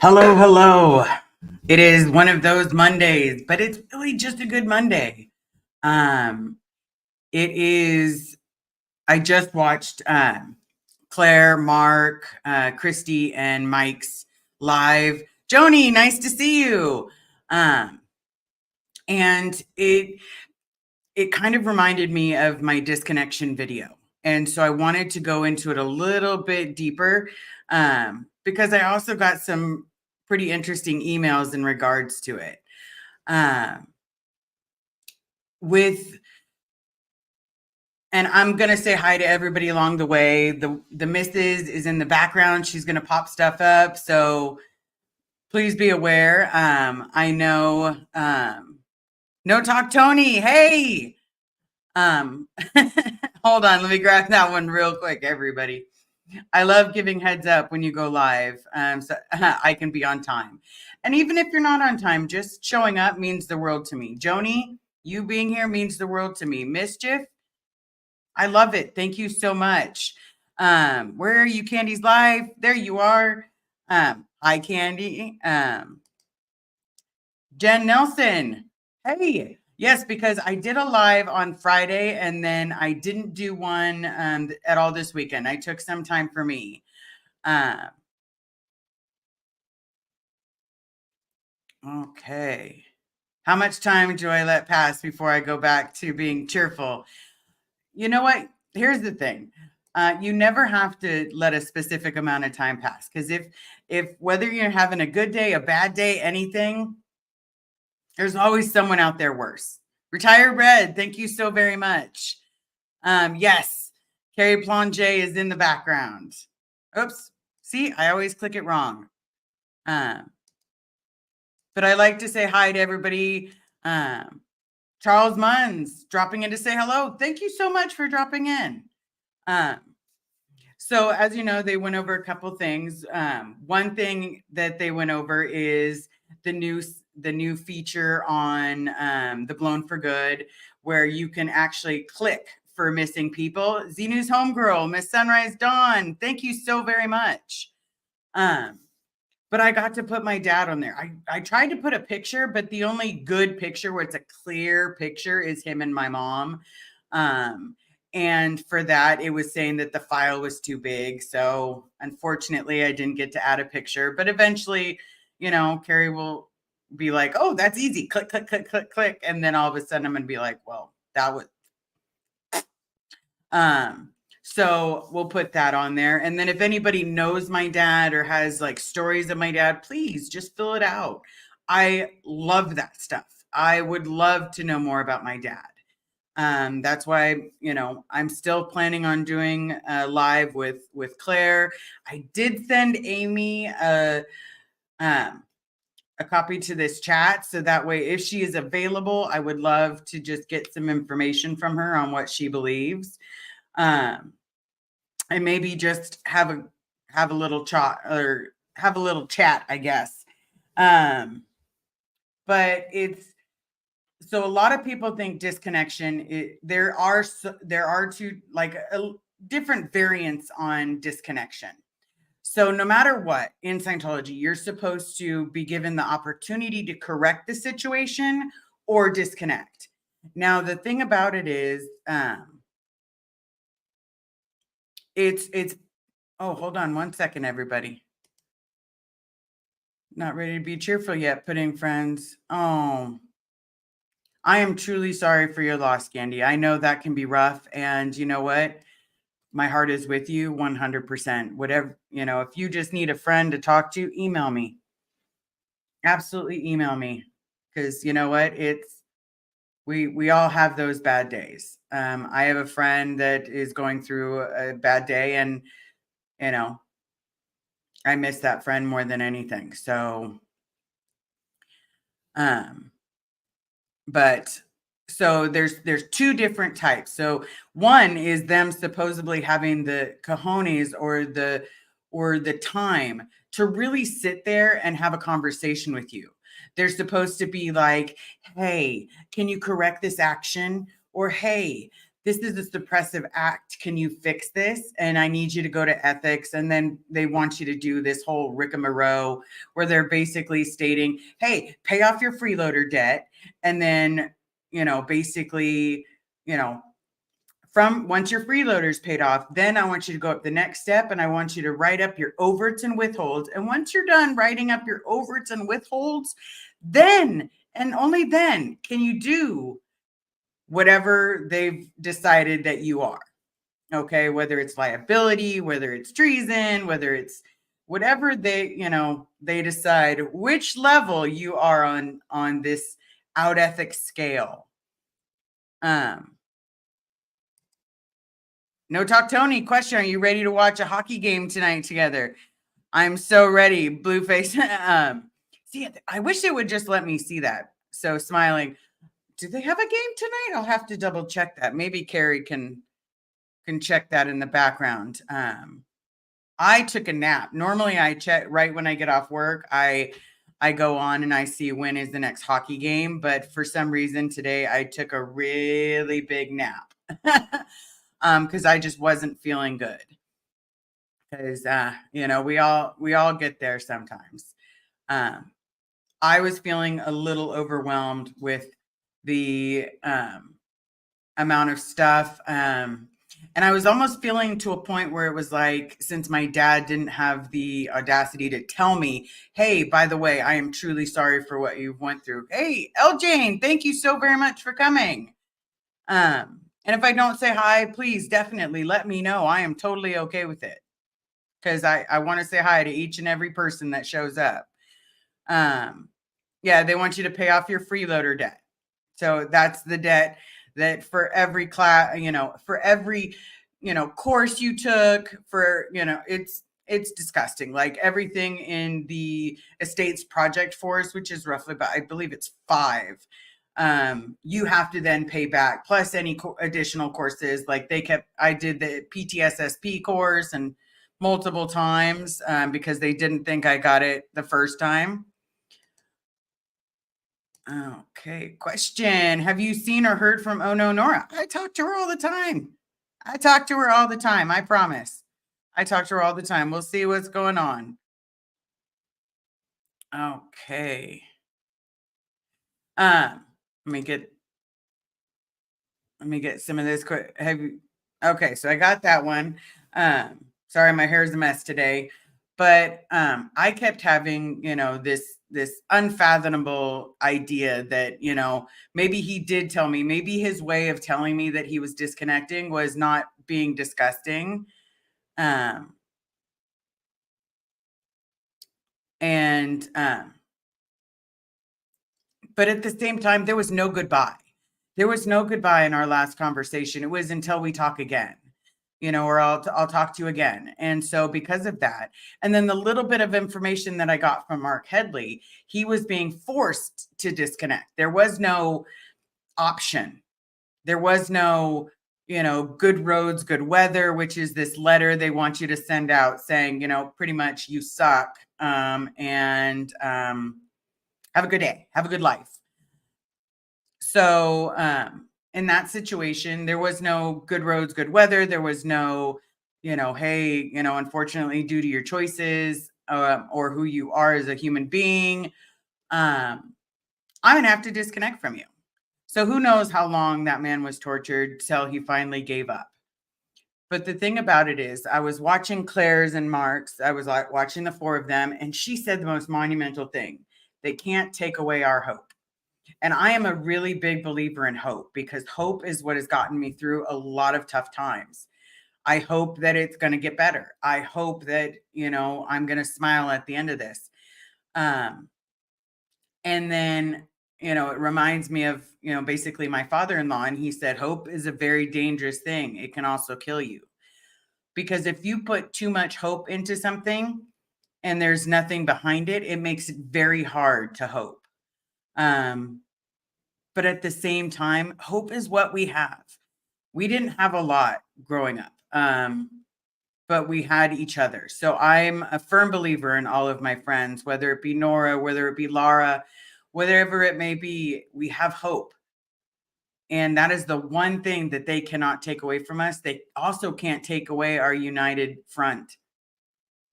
Hello, hello. It is one of those Mondays, but it's really just a good Monday. Um, it is, I just watched Claire, Mark, Christy, and Mike's live. Joni, nice to see you. Um, and it kind of reminded me of my disconnection video. And so I wanted to go into it a little bit deeper because I also got some pretty interesting emails in regards to it. Um, with and I'm gonna say hi to everybody along the way. The missus is in the background. She's gonna pop stuff up. So please be aware. I know No Talk Tony. Hey. Um hold on, let me grab that one real quick, everybody. I love giving heads up when you go live, so I can be on time. And even if you're not on time, just showing up means the world to me. Joni, you being here means the world to me. Mischief, I love it. Thank you so much. Where are you, Candy's live? There you are. Hi, Candy. Jen Nelson. Hey. Yes, because I did a live on Friday and then I didn't do one at all this weekend. I took some time for me. Okay. How much time do I let pass before I go back to being cheerful? You know what? Here's the thing. You never have to let a specific amount of time pass because if whether you're having a good day, a bad day, anything, there's always someone out there worse. Retired Red, thank you so very much. Yes, Carrie Plonge is in the background. Oops. See, I always click it wrong. But I like to say hi to everybody. Charles Munns dropping in to say hello. Thank you so much for dropping in. So as you know, they went over a couple things. One thing that they went over is the new feature on the Blown for Good, where you can actually click for missing people. Zenu's homegirl, Miss Sunrise Dawn, thank you so very much. But I got to put my dad on there. I tried to put a picture, but the only good picture where it's a clear picture is him and my mom. And for that, it was saying that the file was too big. So unfortunately, I didn't get to add a picture. But eventually, Carrie will be like, oh, that's easy. Click, click, click, click, click. And then all of a sudden I'm going to be like, well, that was. So we'll put that on there. And then if anybody knows my dad or has like stories of my dad, please just fill it out. I love that stuff. I would love to know more about my dad. That's why, I'm still planning on doing a live with Claire. I did send Amy a copy to this chat. So that way, if she is available, I would love to just get some information from her on what she believes. And maybe just have a little chat or have a little chat, I guess. But it's so a lot of people think disconnection. There are two like different variants on disconnection. So no matter what in Scientology, you're supposed to be given the opportunity to correct the situation or disconnect. Now the thing about it is, it's oh, hold on one second, everybody. Not ready to be cheerful yet, pudding friends. Oh, I am truly sorry for your loss, Candy. I know that can be rough. And you know what? My heart is with you 100%. Whatever, if you just need a friend to talk to, email me. Absolutely email me. Because you know what? We all have those bad days. I have a friend that is going through a bad day and, I miss that friend more than anything. So, but so there's two different types. So one is them supposedly having the cojones or the time to really sit there and have a conversation with you. They're supposed to be like, hey, can you correct this action? Or hey, this is a suppressive act. Can you fix this? And I need you to go to ethics. And then they want you to do this whole rigmarole where they're basically stating, hey, pay off your freeloader debt. And then, basically, you know, from once your freeloader's paid off, then I want you to go up the next step and I want you to write up your overts and withholds. And once you're done writing up your overts and withholds, then and only then can you do whatever they've decided that you are. Okay, whether it's liability, whether it's treason, whether it's whatever they decide which level you are on this out ethics scale. No Talk Tony question, are you ready to watch a hockey game tonight together? I'm so ready. Blueface. See, I wish it would just let me see that. So smiling. Do they have a game tonight? I'll have to double check that. Maybe Carrie can check that in the background. I took a nap. Normally I check right when I get off work. I go on and I see when is the next hockey game, but for some reason today I took a really big nap. Because I just wasn't feeling good. Because we all get there sometimes. I was feeling a little overwhelmed with the amount of stuff. And I was almost feeling to a point where it was like, since my dad didn't have the audacity to tell me, hey, by the way, I am truly sorry for what you went through. Hey, L. Jane, thank you so very much for coming. And if I don't say hi, please definitely let me know. I am totally okay with it. Because I want to say hi to each and every person that shows up. Yeah, they want you to pay off your freeloader debt. So that's the debt that for every class, for every, course you took for, it's disgusting. Like everything in the estates project force, which is roughly about, I believe it's 5. You have to then pay back plus any additional courses. Like I did the PTSSP course and multiple times because they didn't think I got it the first time. Okay, question. Have you seen or heard from Oh No Nora? I talk to her all the time. I promise. I talk to her all the time. We'll see what's going on. Okay. Let me get some of this quick. Okay, so I got that one. Sorry, my hair's a mess today. But I kept having, this unfathomable idea that, maybe he did tell me, maybe his way of telling me that he was disconnecting was not being disgusting. But at the same time, there was no goodbye. There was no goodbye in our last conversation. It was until we talk again, or I'll talk to you again. And so because of that, and then the little bit of information that I got from Mark Headley, he was being forced to disconnect. There was no option. There was no, good roads, good weather, which is this letter they want you to send out saying, pretty much you suck. And have a good day. Have a good life. So in that situation, there was no good roads, good weather. There was no, hey, unfortunately, due to your choices or who you are as a human being, I'm going to have to disconnect from you. So who knows how long that man was tortured till he finally gave up. But the thing about it is, I was watching Claire's and Mark's. I was watching the 4 of them. And she said the most monumental thing. They can't take away our hope. And I am a really big believer in hope because hope is what has gotten me through a lot of tough times. I hope that it's going to get better. I hope that, I'm going to smile at the end of this. And then, it reminds me of, basically my father-in-law. And he said, hope is a very dangerous thing. It can also kill you. Because if you put too much hope into something and there's nothing behind it, it makes it very hard to hope. But at the same time, hope is what we have. We didn't have a lot growing up, but we had each other. So I'm a firm believer in all of my friends, whether it be Nora, whether it be Laura, whatever it may be, we have hope. And that is the one thing that they cannot take away from us. They also can't take away our united front.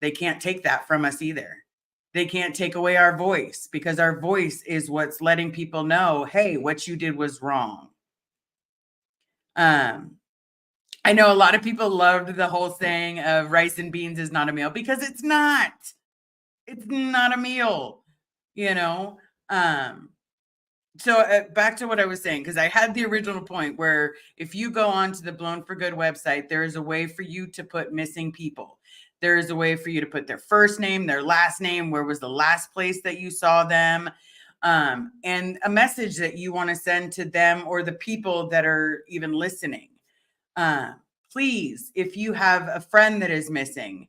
They can't take that from us either. They can't take away our voice, because our voice is what's letting people know, hey, what you did was wrong. I know a lot of people loved the whole saying of rice and beans is not a meal, because it's not. It's not a meal, you know? So back to what I was saying, because I had the original point where if you go on to the Blown for Good website, there is a way for you to put missing people. There is a way for you to put their first name, their last name, where was the last place that you saw them, and a message that you want to send to them or the people that are even listening. Please, if you have a friend that is missing,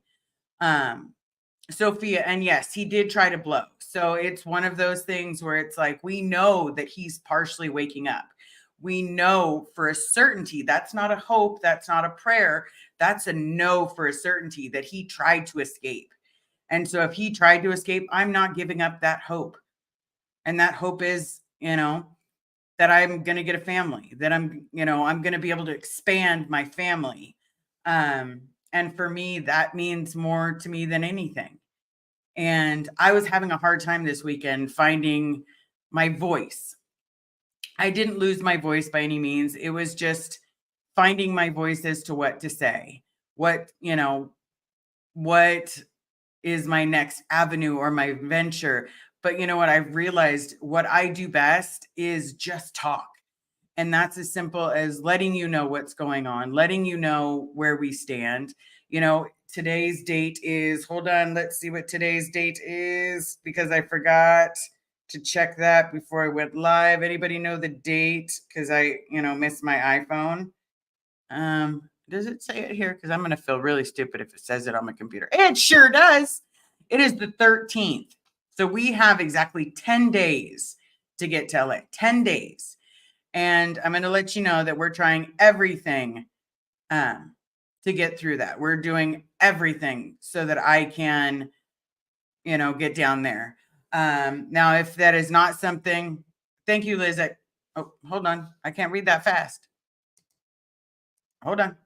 Sophia, and yes, he did try to blow. So it's one of those things where it's like, we know that he's partially waking up. We know for a certainty, that's not a hope, that's not a prayer, that's a no for a certainty that he tried to escape. And so if he tried to escape, I'm not giving up that hope. And that hope is, that I'm going to get a family, that I'm going to be able to expand my family. And for me, that means more to me than anything. And I was having a hard time this weekend finding my voice. I didn't lose my voice by any means. It was just finding my voice as to what to say. What is my next avenue or my venture? But you know what? I've realized what I do best is just talk. And that's as simple as letting you know what's going on, letting you know where we stand. Today's date is, hold on, let's see what today's date is, because I forgot to check that before I went live. Anybody know the date? Because I, missed my iPhone. Does it say it here? Because I'm going to feel really stupid if it says it on my computer. It sure does. It is the 13th. So we have exactly 10 days to get to LA, 10 days. And I'm going to let you know that we're trying everything to get through that. We're doing everything so that I can, get down there. Now, if that is not something, thank you, Liz. Oh, hold on. I can't read that fast. Hold on.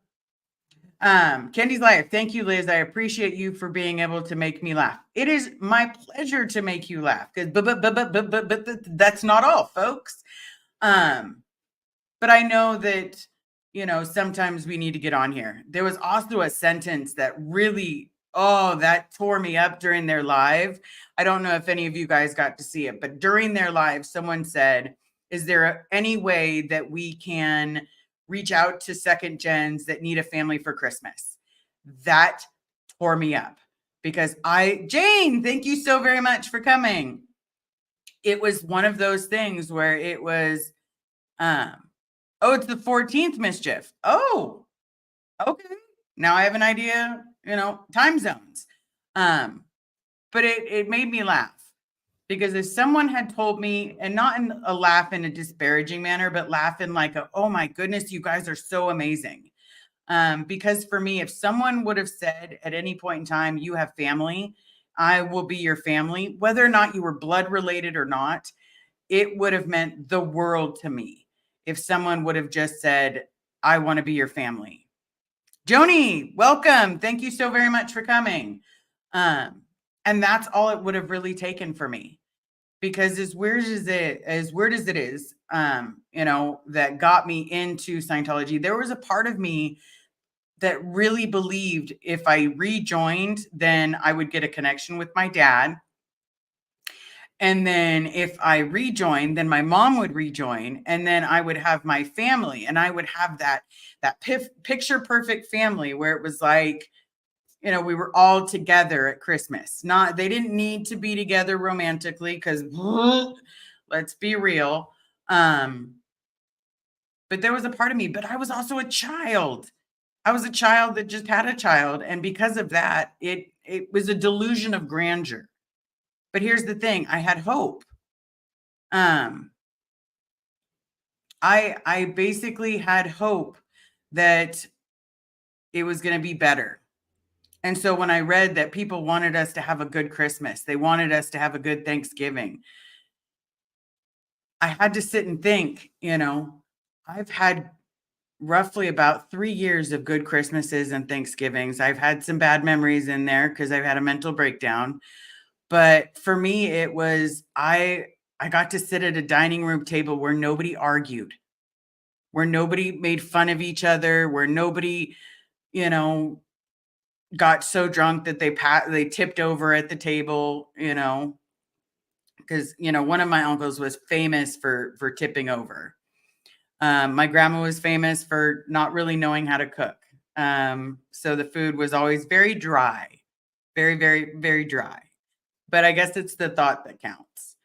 Kendi's Life. Thank you, Liz. I appreciate you for being able to make me laugh. It is my pleasure to make you laugh, because but that's not all, folks. But I know that, sometimes we need to get on here. There was also a sentence that really, that tore me up during their live. I don't know if any of you guys got to see it, but during their live, someone said, is there any way that we can reach out to second gens that need a family for Christmas? That tore me up, because Jane, thank you so very much for coming. It was one of those things where it was, it's the 14th, Mischief. Oh, okay. Now I have an idea, time zones. But it made me laugh, because if someone had told me, and not in a laugh in a disparaging manner, but laugh in like oh my goodness, you guys are so amazing. Because for me, if someone would have said at any point in time, you have family, I will be your family, whether or not you were blood related or not, it would have meant the world to me. If someone would have just said, I want to be your family. Joni, welcome. Thank you so very much for coming. And that's all it would have really taken for me, because as weird as it is, that got me into Scientology, there was a part of me that really believed if I rejoined, then I would get a connection with my dad. And then if I rejoined, then my mom would rejoin, and then I would have my family, and I would have that picture perfect family where it was like, we were all together at Christmas. They didn't need to be together romantically, because let's be real. But there was a part of me, but I was also a child. I was a child that just had a child. And because of that, it was a delusion of grandeur. But here's the thing, I had hope. I basically had hope that it was going to be better. And so when I read that people wanted us to have a good Christmas, they wanted us to have a good Thanksgiving, I had to sit and think, I've had roughly about 3 years of good Christmases and Thanksgivings. I've had some bad memories in there because I've had a mental breakdown. But for me, it was I got to sit at a dining room table where nobody argued, where nobody made fun of each other, where nobody, you know, got so drunk that they tipped over at the table, because one of my uncles was famous for tipping over. My grandma was famous for not really knowing how to cook. So the food was always very dry, very, very, very dry. But I guess it's the thought that counts.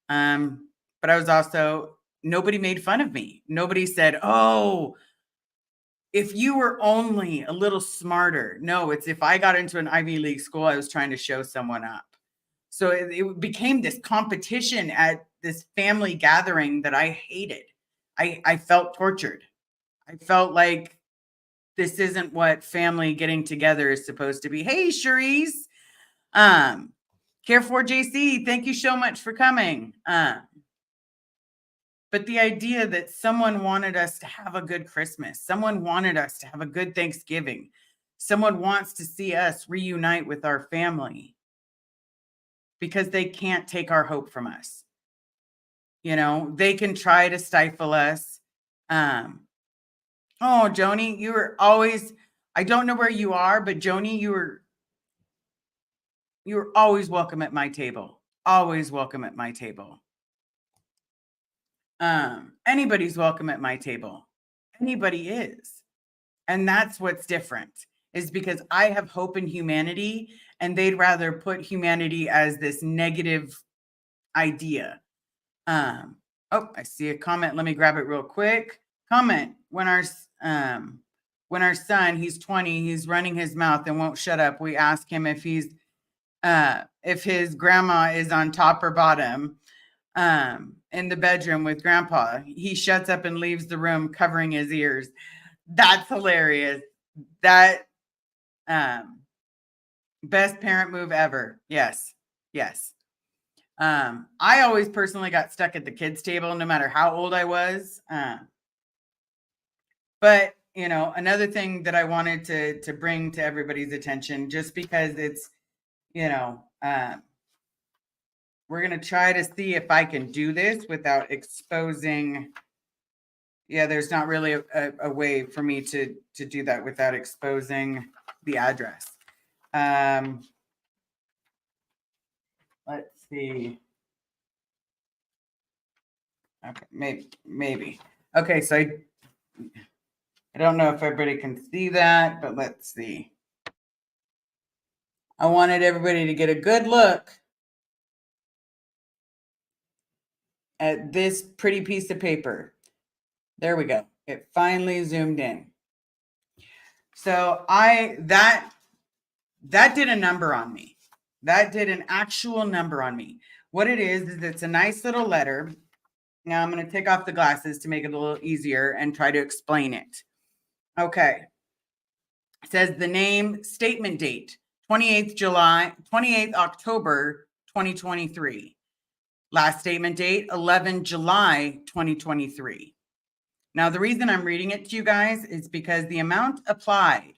But I was also, nobody made fun of me. Nobody said, oh, if you were only a little smarter. No, it's if I got into an Ivy League school, I was trying to show someone up. So it became this competition at this family gathering that I hated. I felt tortured. I felt like this isn't what family getting together is supposed to be. Hey, Cherise. Care for JC, thank you so much for coming. But the idea that someone wanted us to have a good Christmas, someone wanted us to have a good Thanksgiving, someone wants to see us reunite with our family because they can't take our hope from us. They can try to stifle us. Oh, Joni, you were always, I don't know where you are, but Joni, you were always welcome at my table. Always welcome at my table. Anybody's welcome at my table. Anybody is. And that's what's different, is because I have hope in humanity and they'd rather put humanity as this negative idea. Oh, I see a comment. Let me grab it real quick. Comment. When our son, he's 20, he's running his mouth and won't shut up. We ask him if his grandma is on top or bottom. In the bedroom with grandpa, he shuts up and leaves the room covering his ears. That's hilarious. That best parent move ever. Yes. I always personally got stuck at the kids table no matter how old I was. But another thing that I wanted to bring to everybody's attention, just because it's we're going to try to see if I can do this without exposing. Yeah, there's not really a way for me to do that without exposing the address. Let's see. Okay, maybe. Okay, so I don't know if everybody can see that, but let's see. I wanted everybody to get a good look at this pretty piece of paper. There we go. It finally zoomed in. So that did a number on me. That did an actual number on me. What it is it's a nice little letter. Now I'm going to take off the glasses to make it a little easier and try to explain it. Okay. It says the name, statement date, 28th October 2023. Last statement date, 11 July 2023. Now, the reason I'm reading it to you guys is because the amount applied,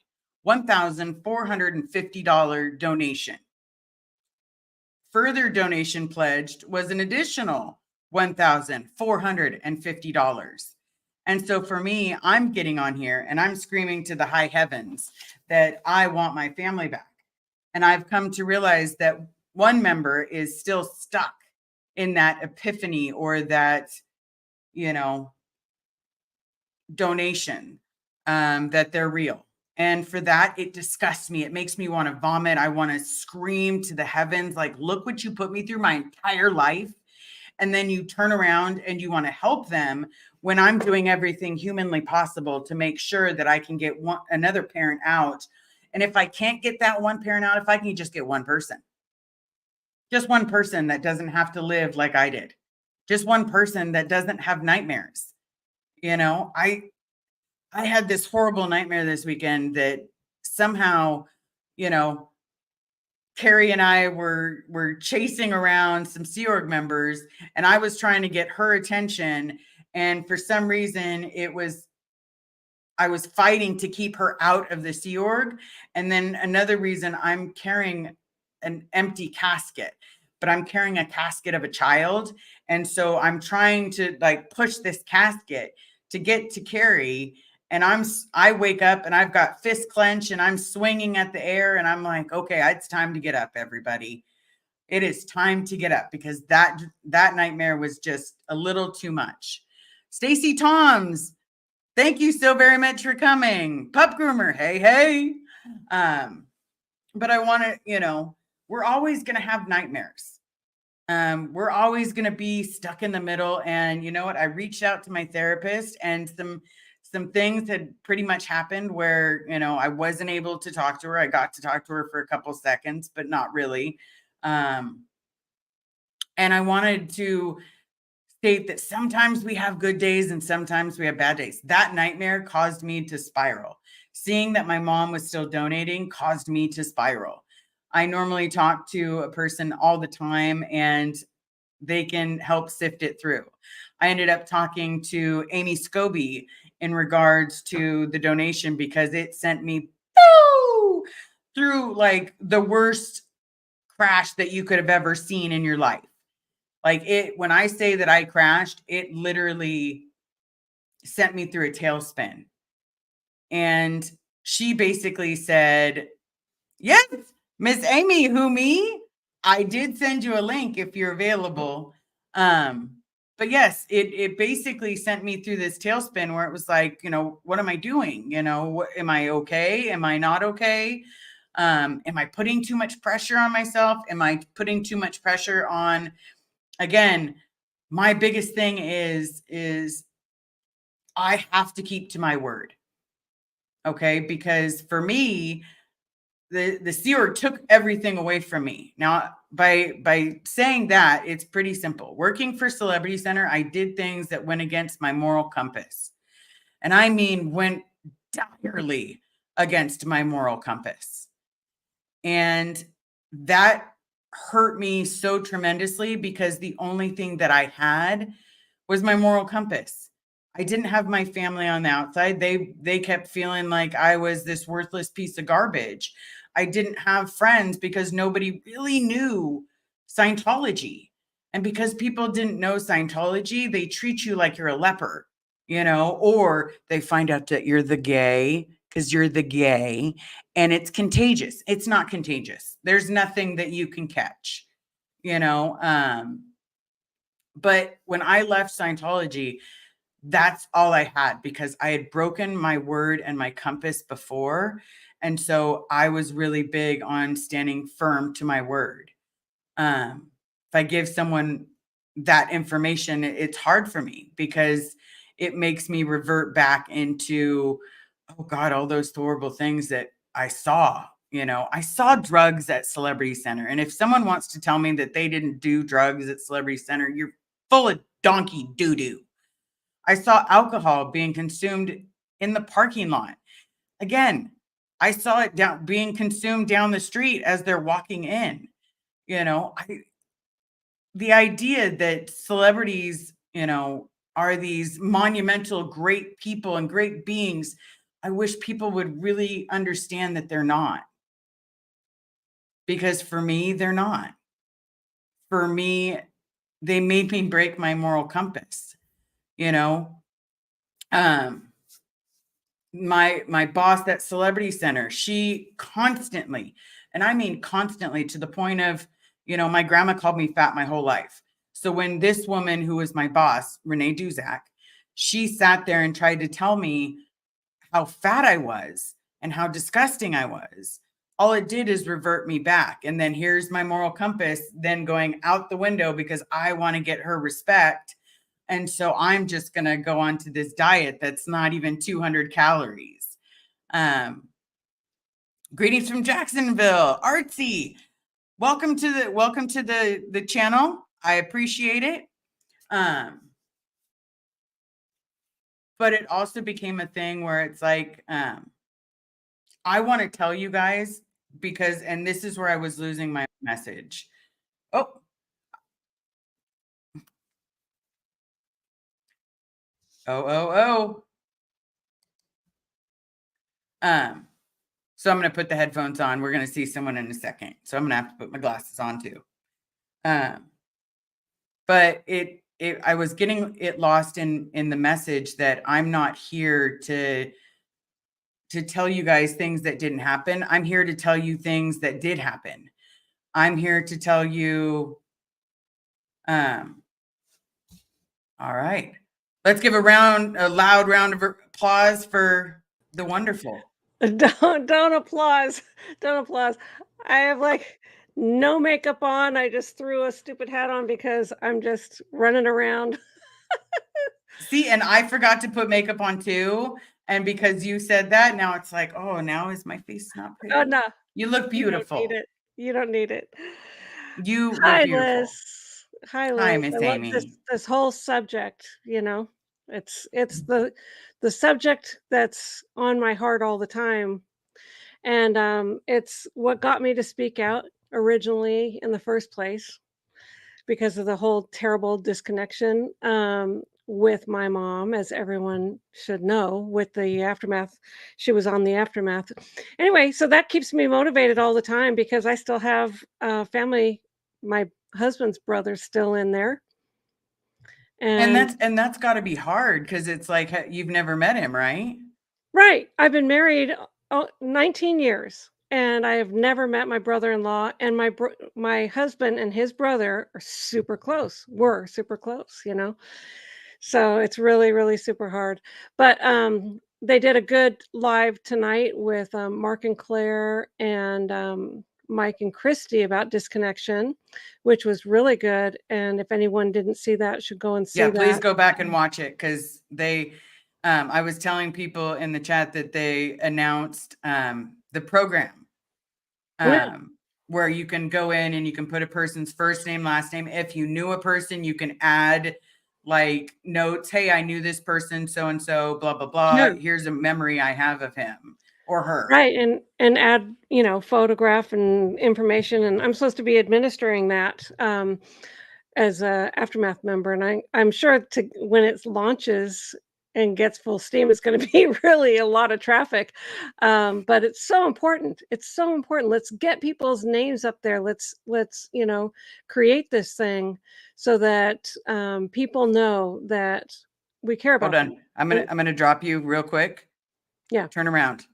$1,450 donation. Further donation pledged was an additional $1,450. And so for me, I'm getting on here and I'm screaming to the high heavens that I want my family back. And I've come to realize that one member is still stuck in that epiphany or that, donation, that they're real. And for that, it disgusts me. It makes me want to vomit. I want to scream to the heavens, like, look what you put me through my entire life. And then you turn around and you want to help them when I'm doing everything humanly possible to make sure that I can get another parent out. And if I can't get that one parent out, if I can just get one person, just one person that doesn't have to live like I did, just one person that doesn't have nightmares. I had this horrible nightmare this weekend that somehow, Carrie and I were chasing around some Sea Org members and I was trying to get her attention And for some reason, I was fighting to keep her out of the Sea Org. And then another reason, I'm carrying an empty casket, but I'm carrying a casket of a child. And so I'm trying to like push this casket to get to Carrie. And I wake up and I've got fist clench and I'm swinging at the air. And I'm like, okay, it's time to get up, everybody. It is time to get up, because that nightmare was just a little too much. Stacy Toms, thank you so very much for coming. Pup groomer, hey, hey. But I want to, we're always going to have nightmares. We're always going to be stuck in the middle. And you know what? I reached out to my therapist, and some things had pretty much happened where, I wasn't able to talk to her. I got to talk to her for a couple seconds, but not really. And I wanted to state that sometimes we have good days and sometimes we have bad days. That nightmare caused me to spiral. Seeing that my mom was still donating caused me to spiral. I normally talk to a person all the time and they can help sift it through. I ended up talking to Amy Scobee in regards to the donation, because it sent me through like the worst crash that you could have ever seen in your life. Like when I say that I crashed, it literally sent me through a tailspin. And she basically said, yes, Miss Amy, who me? I did send you a link if you're available. But yes, it basically sent me through this tailspin where it was like, what am I doing? Am I okay? Am I not okay? Am I putting too much pressure on myself? Am I putting too much pressure on, again, my biggest thing is I have to keep to my word. Okay. Because for me, the Sea Org took everything away from me. Now, by saying that, it's pretty simple. Working for Celebrity Center, I did things that went against my moral compass. And I mean, went direly against my moral compass. And that hurt me so tremendously, because the only thing that I had was my moral compass. I didn't have my family on the outside. They kept feeling like I was this worthless piece of garbage. I didn't have friends because nobody really knew Scientology. And because people didn't know Scientology, they treat you like you're a leper, or they find out that you're the gay because you're the gay, and it's contagious. It's not contagious. There's nothing that you can catch, but when I left Scientology, that's all I had, because I had broken my word and my compass before. And so I was really big on standing firm to my word. If I give someone that information, it's hard for me, because it makes me revert back into, oh God, all those horrible things that I saw. I saw drugs at Celebrity Center. And if someone wants to tell me that they didn't do drugs at Celebrity Center, you're full of donkey doo-doo. I saw alcohol being consumed in the parking lot. Again, I saw it being consumed down the street as they're walking in. The idea that celebrities, are these monumental, great people and great beings, I wish people would really understand that they're not. Because for me, they're not. For me, they made me break my moral compass, you know? My boss at Celebrity Center, she constantly, and I mean constantly, to the point of, my grandma called me fat my whole life. So when this woman who was my boss, Renee Duzak, she sat there and tried to tell me how fat I was and how disgusting I was, all it did is revert me back. And then here's my moral compass then going out the window, because I want to get her respect. And so I'm just going to go on to this diet that's not even 200 calories. Greetings from Jacksonville. Artsy, welcome to the channel. I appreciate it. But it also became a thing where it's like, I want to tell you guys, because, and this is where I was losing my message. Oh, Oh, oh, oh. So I'm going to put the headphones on. We're going to see someone in a second. So I'm going to have to put my glasses on too. But I was getting it lost in the message that I'm not here to tell you guys things that didn't happen. I'm here to tell you things that did happen. I'm here to tell you, all right. Let's give a loud round of applause for the wonderful. Don't applause. Don't applause. I have, like, no makeup on, I just threw a stupid hat on because I'm just running around. See, and I forgot to put makeup on too. And because you said that, now it's like, oh, now is my face not Oh, pretty? no, You look you don't need beautiful. it. You don't need it. You look Hi, beautiful. Liz. Hi, Hi, Liz. I Miss love Amy. this whole subject, you know? It's the subject that's on my heart all the time, and, it's what got me to speak out originally in the first place because of the whole terrible disconnection, with my mom, as everyone should know, with the aftermath. She was on the aftermath. Anyway, so that keeps me motivated all the time because I still have, family, my husband's brother's still in there, and And that's got to be hard because it's like you've never met him, right? right, I've been married, 19 years, and I have never met my brother-in-law, and my husband and his brother are super close, were super close, you know? So it's really, really super hard. But they did a good live tonight with Mark and Claire and Mike and Christy about disconnection, which was really good. And if anyone didn't see that, should go and Yeah, see please that. go back and watch it because I was telling people in the chat that they announced the program Yeah, where you can go in and you can put a person's first name, last name. If you knew a person, you can add like notes. Hey, I knew this person, so and so, blah, blah, blah. yeah, Here's a memory I have of him or her. right. And add, photograph and information. And I'm supposed to be administering that. As a aftermath member, and I'm sure to when it launches and gets full steam, it's going to be really a lot of traffic. But it's so important. It's so important. Let's get people's names up there. Let's create this thing so that people know that we care Hold about them. on. And I'm gonna drop you real quick. yeah. Turn around.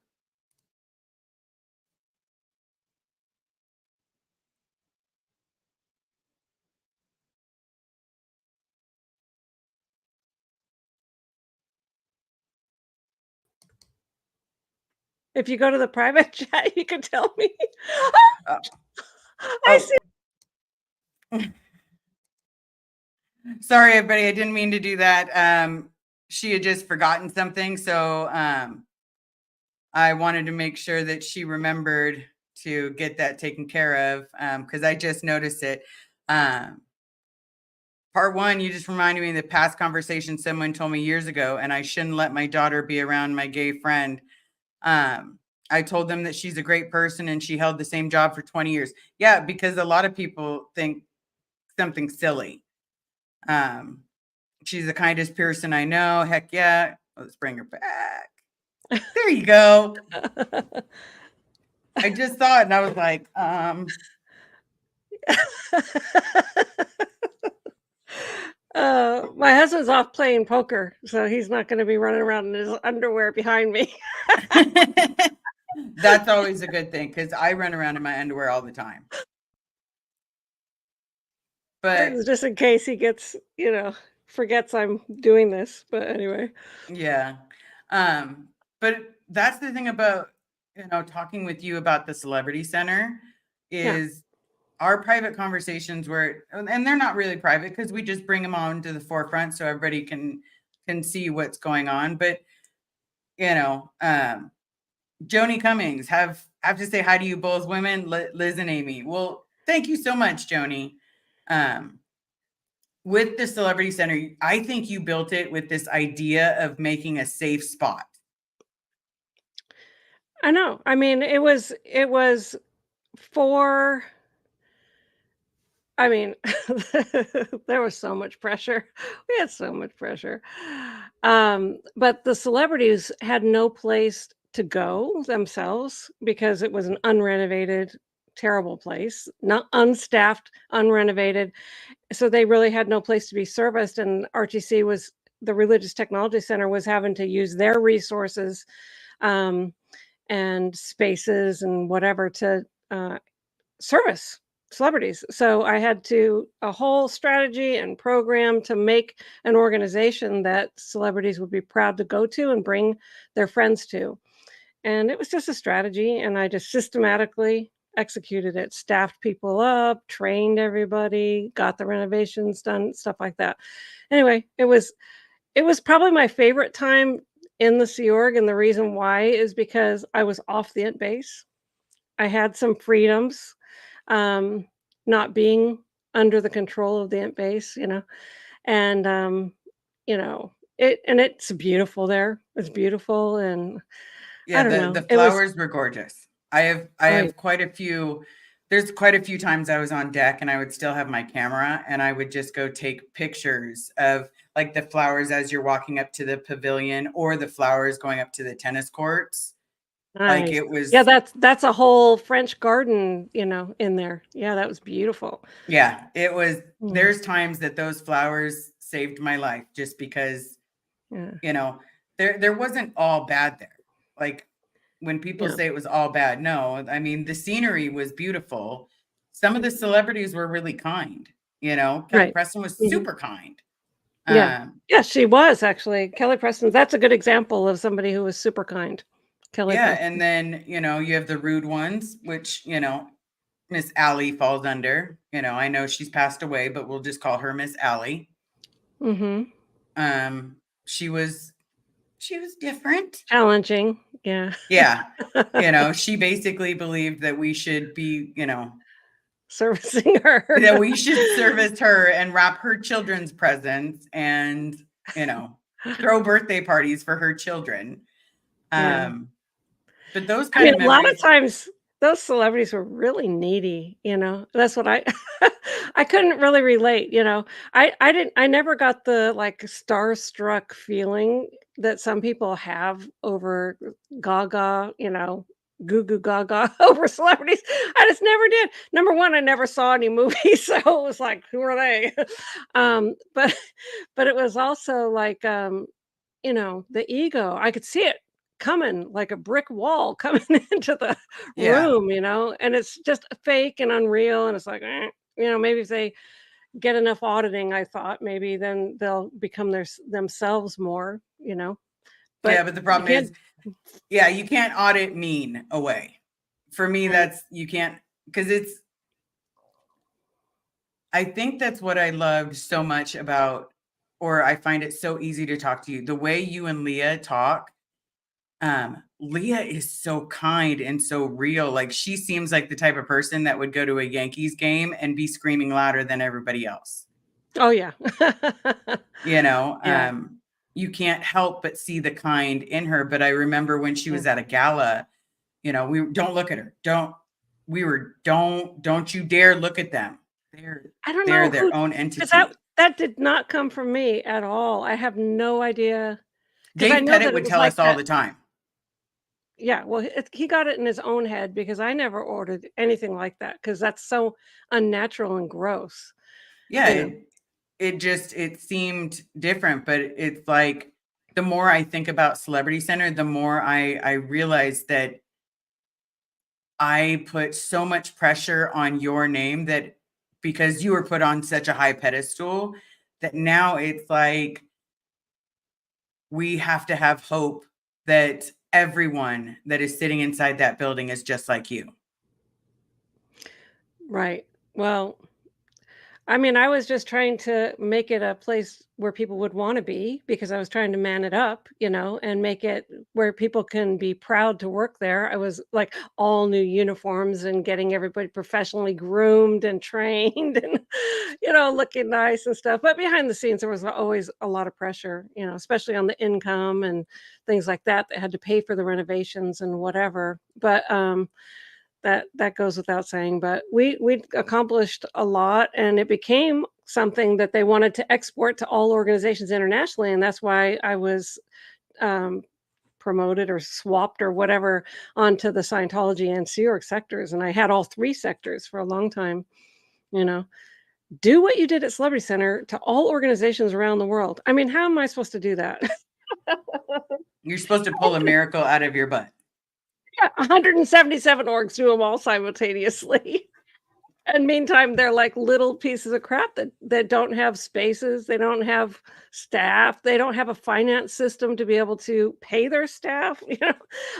If you go to the private chat, you can tell me. Uh, I oh, see. sorry, everybody. I didn't mean to do that. She had just forgotten something, so I wanted to make sure that she remembered to get that taken care of because I just noticed it. Um, Part one, you just reminded me of the past conversation someone told me years ago, and I shouldn't let my daughter be around my gay friend. I told them that she's a great person and she held the same job for 20 years. Yeah, because a lot of people think something silly. Um, she's the kindest person I know. Heck yeah. Let's bring her back. There you go. I just saw it and I was like, My husband's off playing poker, so he's not gonna be running around in his underwear behind me. that's always a good thing because I run around in my underwear all the time. But Just in case he gets, forgets I'm doing this, but anyway. yeah. But that's the thing about, talking with you about the Celebrity Center Yeah, is our private conversations where, and they're not really private because we just bring them on to the forefront so everybody can see what's going on. But you know, Joni Cummings, have to say hi to you both women, Liz and Amy. Well, thank you so much, Joni. Um, with the Celebrity Center, I think you built it with this idea of making a safe spot. I know. I mean, it was for I mean, there was so much pressure. We had so much pressure. But the celebrities had no place to go themselves because it was an unrenovated, terrible place, not unstaffed, unrenovated. So they really had no place to be serviced. And RTC was the Religious Technology Center was having to use their resources um, and spaces and whatever to service celebrities. So I had to a whole strategy and program to make an organization that celebrities would be proud to go to and bring their friends to. And it was just a strategy and I just systematically executed it, staffed people up, trained everybody, got the renovations done, stuff like that. Anyway, it was probably my favorite time in the Sea Org, and the reason why is because I was off the int base. I had some freedoms, um, not being under the control of the ant base, and, you know, it's beautiful there. It's beautiful, and I Yeah, don't the know. It was flowers were gorgeous. I oh, have quite a few. There's quite a few times I was on deck and I would still have my camera and I would just go take pictures of like the flowers as you're walking up to the pavilion or the flowers going up to the tennis courts. Like nice. it Yeah, was, that's a whole French garden, in there. Yeah, that was beautiful. yeah, it was. Mm, There's times that those flowers saved my life just because, yeah, you know, there wasn't all bad there. Like when people yeah, say it was all bad, no, I mean the scenery was beautiful. Some of the celebrities were really kind. Kelly right. Preston was Mhm. super kind. Yeah. Um, Yeah, she was actually. Kelly Preston, that's a good example of somebody who was super kind. Kelly yeah, and Preston. then you have the rude ones, which Miss Allie falls under. I know she's passed away, but we'll just call her Miss Allie. Mhm. Um, she was she was different. Challenging, yeah. Yeah, she basically believed that we should be, Servicing her. that we should service her and wrap her children's presents and, you know, throw birthday parties for her children. Yeah. Um, but those I kind mean, of a lot of memories, times, those celebrities were really needy. That's what I I couldn't really relate. I never got the, like, starstruck feeling that some people have over goo goo gaga over celebrities. I just never did. Number 1, I never saw any movies, so it was like, "Who are they?" But it was also like, the ego. I could see it coming like a brick wall coming into the yeah. room, and it's just fake and unreal. And it's like, maybe if they get enough auditing, I thought maybe then they'll become themselves more. Yeah, But but the you problem is, can't. yeah, you can't audit mean away. For me, Right. that's you can't because I think that's what I loved so much about, or I find it so easy to talk to you. The way you and Leah talk. Leah is so kind and so real. Like she seems like the type of person that would go to a Yankees game and be screaming louder than everybody else. Oh yeah. You know, Yeah. you can't help but see the kind in her. But I remember when she Yeah. was at a gala, we don't look at her. Don't you dare look at them. They're I don't they're know who, their own because that entity. that did not come from me at all. I have no idea because I Dave know Pettit that it would was tell like us all that. the time. Yeah, well, he got it in his own head because I never ordered anything like that because that's so unnatural and gross, Yeah, you know? it seemed different, but it's like the more I think about Celebrity Center, the more I realize that I put so much pressure on your name that because you were put on such a high pedestal that now it's like we have to have hope that everyone that is sitting inside that building is just like you. Right. Well, I mean, I was just trying to make it a place where people would wanna be because I was trying to man it up, and make it where people can be proud to work there. I was, like, all new uniforms and getting everybody professionally groomed and trained and looking nice and stuff, but behind the scenes, there was always a lot of pressure, especially on the income and things like that that had to pay for the renovations and whatever, but, That goes without saying, but we accomplished a lot, and it became something that they wanted to export to all organizations internationally, and that's why I was, um, promoted or swapped or whatever onto the Scientology and Sea Org sectors, and I had all 3 sectors for a long time, you know? Do what you did at Celebrity Center to all organizations around the world. I mean, how am I supposed to do that? You're supposed to pull a miracle out of your butt. Yeah, 177 orgs do them all simultaneously. And meantime, they're like little pieces of crap that don't have spaces, they don't have staff, they don't have a finance system to be able to pay their staff, you know?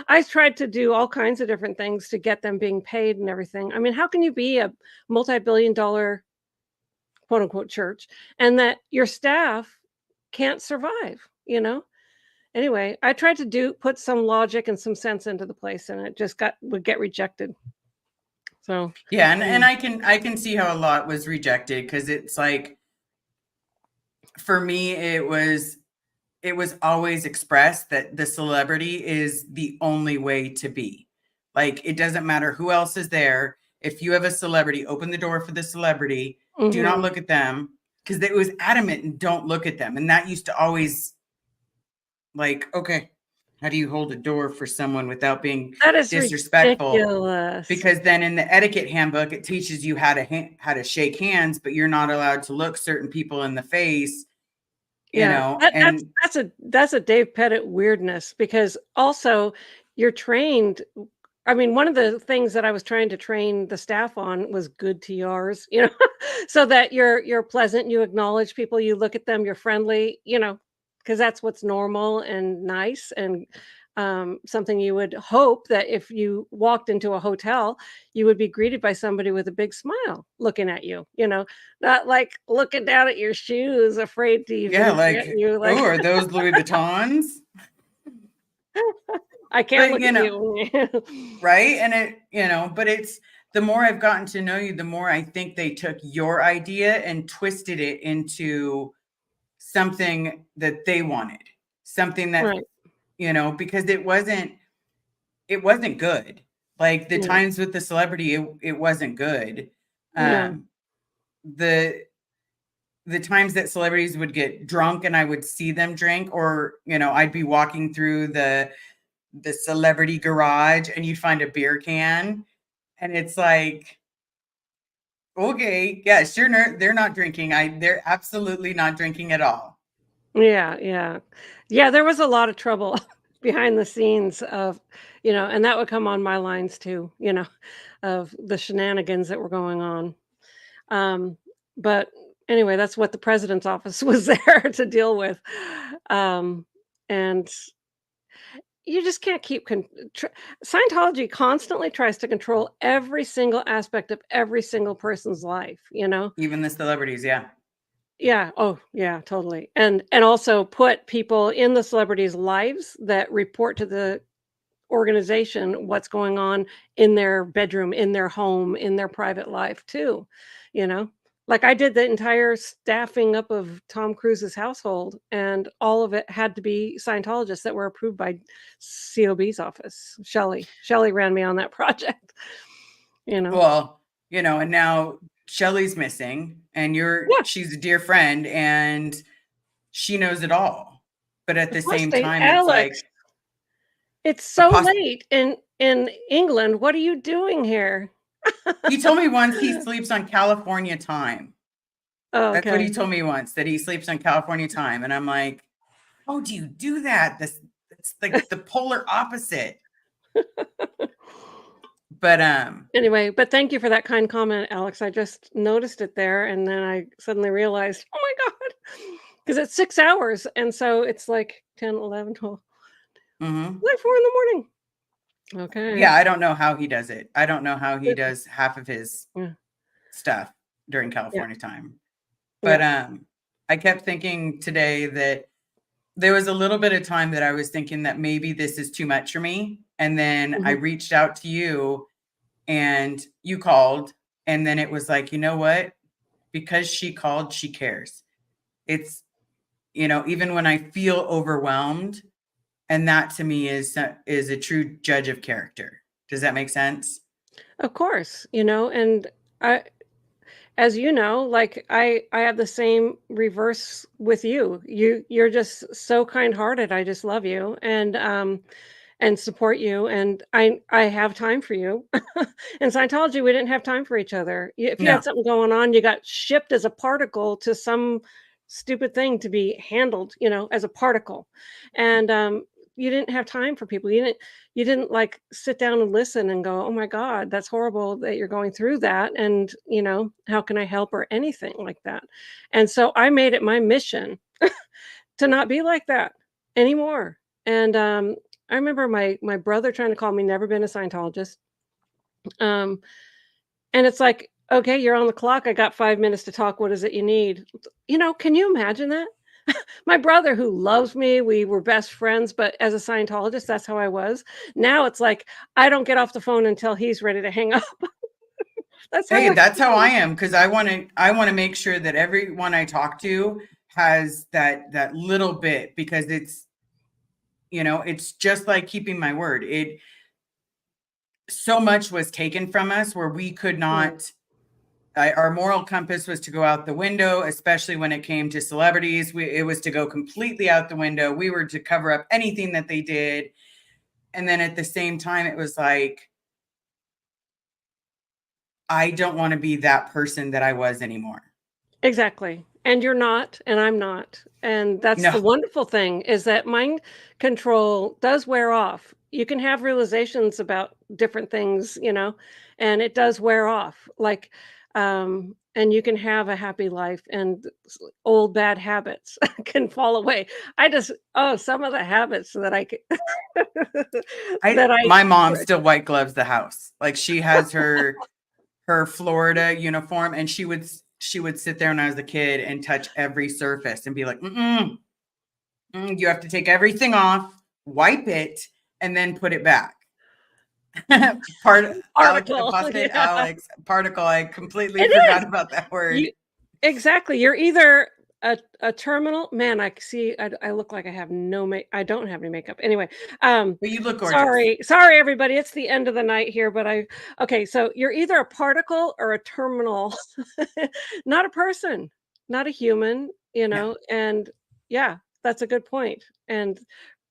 I tried to do all kinds of different things to get them being paid and everything. I mean, how can you be a multi-billion dollar quote unquote church and that your staff can't survive, you know? Anyway, I tried to put some logic and some sense into the place and it just would get rejected. So, Yeah, and I can see how a lot was rejected, because it's like, for me, it was always expressed that the celebrity is the only way to be. Like, it doesn't matter who else is there. If you have a celebrity, open the door for the celebrity. Do not look at them, because it was adamant and don't look at them. And that used to always, like, okay, how do you hold a door for someone without being that is disrespectful? ridiculous. Because then in the etiquette handbook, it teaches you how to shake hands, but you're not allowed to look certain people in the face. You know, and that's a Dave Pettit weirdness because also you're trained. I mean, one of the things that I was trying to train the staff on was good TRs, you know, so that you're pleasant, you acknowledge people, you look at them, you're friendly, you know, because that's what's normal and nice and something you would hope that if you walked into a hotel, you would be greeted by somebody with a big smile looking at you, you know, not like looking down at your shoes, afraid to yeah, even get like, you. Like, oh, are those Louis Vuittons? I can't But look at you. right? And but it's, the more I've gotten to know you, the more I think they took your idea and twisted it into something that they wanted, something that, Right. Because it wasn't good. Like, the Yeah. times with the celebrity, it wasn't good. No. The times that celebrities would get drunk and I would see them drink, or I'd be walking through the celebrity garage and you'd find a beer can, and it's like, okay, yeah, sure, they're not drinking. They're absolutely not drinking at all. Yeah, yeah. Yeah, there was a lot of trouble behind the scenes of, and that would come on my lines too, of the shenanigans that were going on. Um, but anyway, that's what the president's office was there to deal with. And you just can't keep Scientology constantly tries to control every single aspect of every single person's life, you know? Even the celebrities, yeah. Yeah. Oh, yeah, totally. And also put people in the celebrities' lives that report to the organization what's going on in their bedroom, in their home, in their private life too, you know? Like I did the entire staffing up of Tom Cruise's household and all of it had to be Scientologists that were approved by COB's office. Shelley ran me on that project, you know? Well, and now Shelly's missing, and Yeah. she's a dear friend, and she knows it all. But at the Plus same they time, it's Alex, like it's a so poss late in England. What are you doing here? he told me once he sleeps on California time. Oh, That's what he okay. told me once, that he sleeps on California time. And I'm like, how do you do that? It's like the polar opposite. But Anyway, but thank you for that kind comment, Alex. I just noticed it there, and then I suddenly realized, oh my god, because it's 6 hours, and so it's like 10, 11, 12, mhm. like 4 in the morning. Yeah, Okay. I don't know how he does it. I don't know how he It does half of his Yeah, stuff during yeah, California time. But yeah. I kept thinking today that there was a little bit of time that I was thinking that maybe this is too much for me. And then I Mhm. reached out to you and you called. And then it was like, you know what? Because she called, she cares. It's, even when I feel overwhelmed, and that to me is a true judge of character. Does that make sense? Of course, and I as you know, like I have the same reverse with you. You're just so kind-hearted. I just love you and support you, and I have time for you. In Scientology, we didn't have time for each other. If you had No. something going on, you got shipped as a particle to some stupid thing to be handled, as a particle. And you didn't have time for people. You didn't like sit down and listen and go, "Oh my God, that's horrible that you're going through that." And, how can I help or anything like that. And so I made it my mission to not be like that anymore. And I remember my brother trying to call me, never been a Scientologist. Um, and it's like, okay, you're on the clock. I got 5 minutes to talk. What is it you need? Can you imagine that? My brother, who loves me, we were best friends, but as a Scientologist, that's how I was. Now it's like I don't get off the phone until he's ready to hang up. That's how Hey, I that's how I am. am because I want to make sure that everyone I talk to has that little bit because it's just like keeping my word. It so much was taken from us where we could Mm, not our moral compass was to go out the window, especially when it came to celebrities. It was to go completely out the window. We were to cover up anything that they did. And then at the same time, it was like, I don't want to be that person that I was anymore. exactly. And you're not, and I'm not. And that's No, the wonderful thing is that mind control does wear off. You can have realizations about different things, and it does wear off. Like, and you can have a happy life and old bad habits can fall away. Some of the habits that I c- I that I my mom still white gloves the house. Like she has her Florida uniform, and she would sit there when I was a kid and touch every surface and be like, you have to take everything off, wipe it, and then put it back. Part Alex article, apostate yeah, Alex particle. I completely it forgot is. about that word. You exactly, you're either a terminal man, I see I look like I have no make I don't have any makeup. Anyway, But you look gorgeous. sorry, everybody, it's the end of the night here, but okay, so you're either a particle or a terminal, not a person, not a human, No. and yeah, that's a good point, and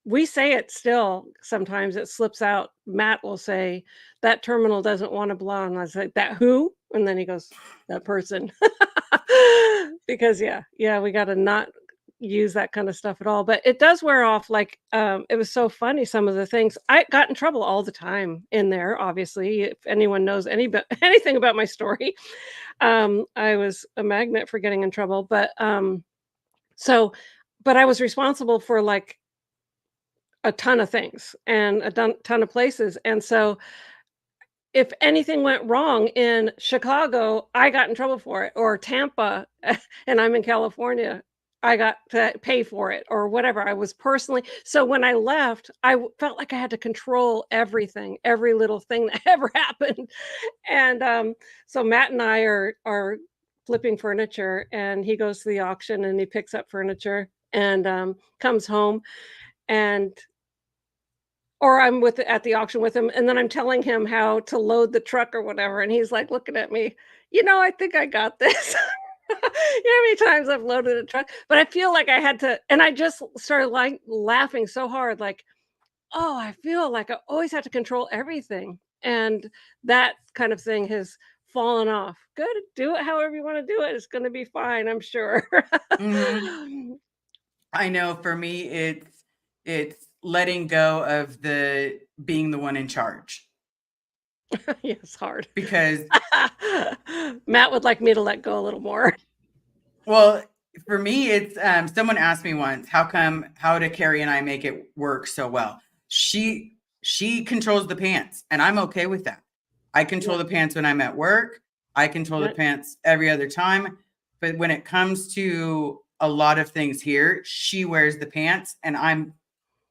we say it still, sometimes it slips out. Matt will say, "That terminal doesn't wanna belong." I say, "That who?" And then he goes, "That person." Because yeah, we gotta not use that kind of stuff at all, but it does wear off, like, it was so funny some of the things I got in trouble all the time in there, obviously, if anyone knows anything about my story. I was a magnet for getting in trouble, so but I was responsible for, like, a ton of things and a ton of places, and so if anything went wrong in Chicago, I got in trouble for it, or Tampa, and I'm in California, I got to pay for it or whatever. I was personally so when I left, felt like I had to control everything, every little thing that ever happened. And so Matt and I are flipping furniture, and he goes to the auction and he picks up furniture and comes home and or I'm at the auction with him, and then I'm telling him how to load the truck or whatever, and he's, like, looking at me, I think I got this." You know how many times I've loaded a truck? But I feel like I had to and I just started, like, laughing so hard, like, "Oh, I feel like I always have to control everything," and that kind of thing has fallen off. Good, do it however you wanna do it, it's gonna be fine, I'm sure. Hmm. I know for me, it's letting go of the being the one in charge Yeah, it's hard. because, Matt would like me to let go a little more. well, for me, it's someone asked me once, how do Carrie and I make it work so well? She controls the pants, and I'm okay with that. I Yeah, control the pants when I'm at work. I control the yeah. pants every other time. But when it comes to a lot of things here, she wears the pants, and I'm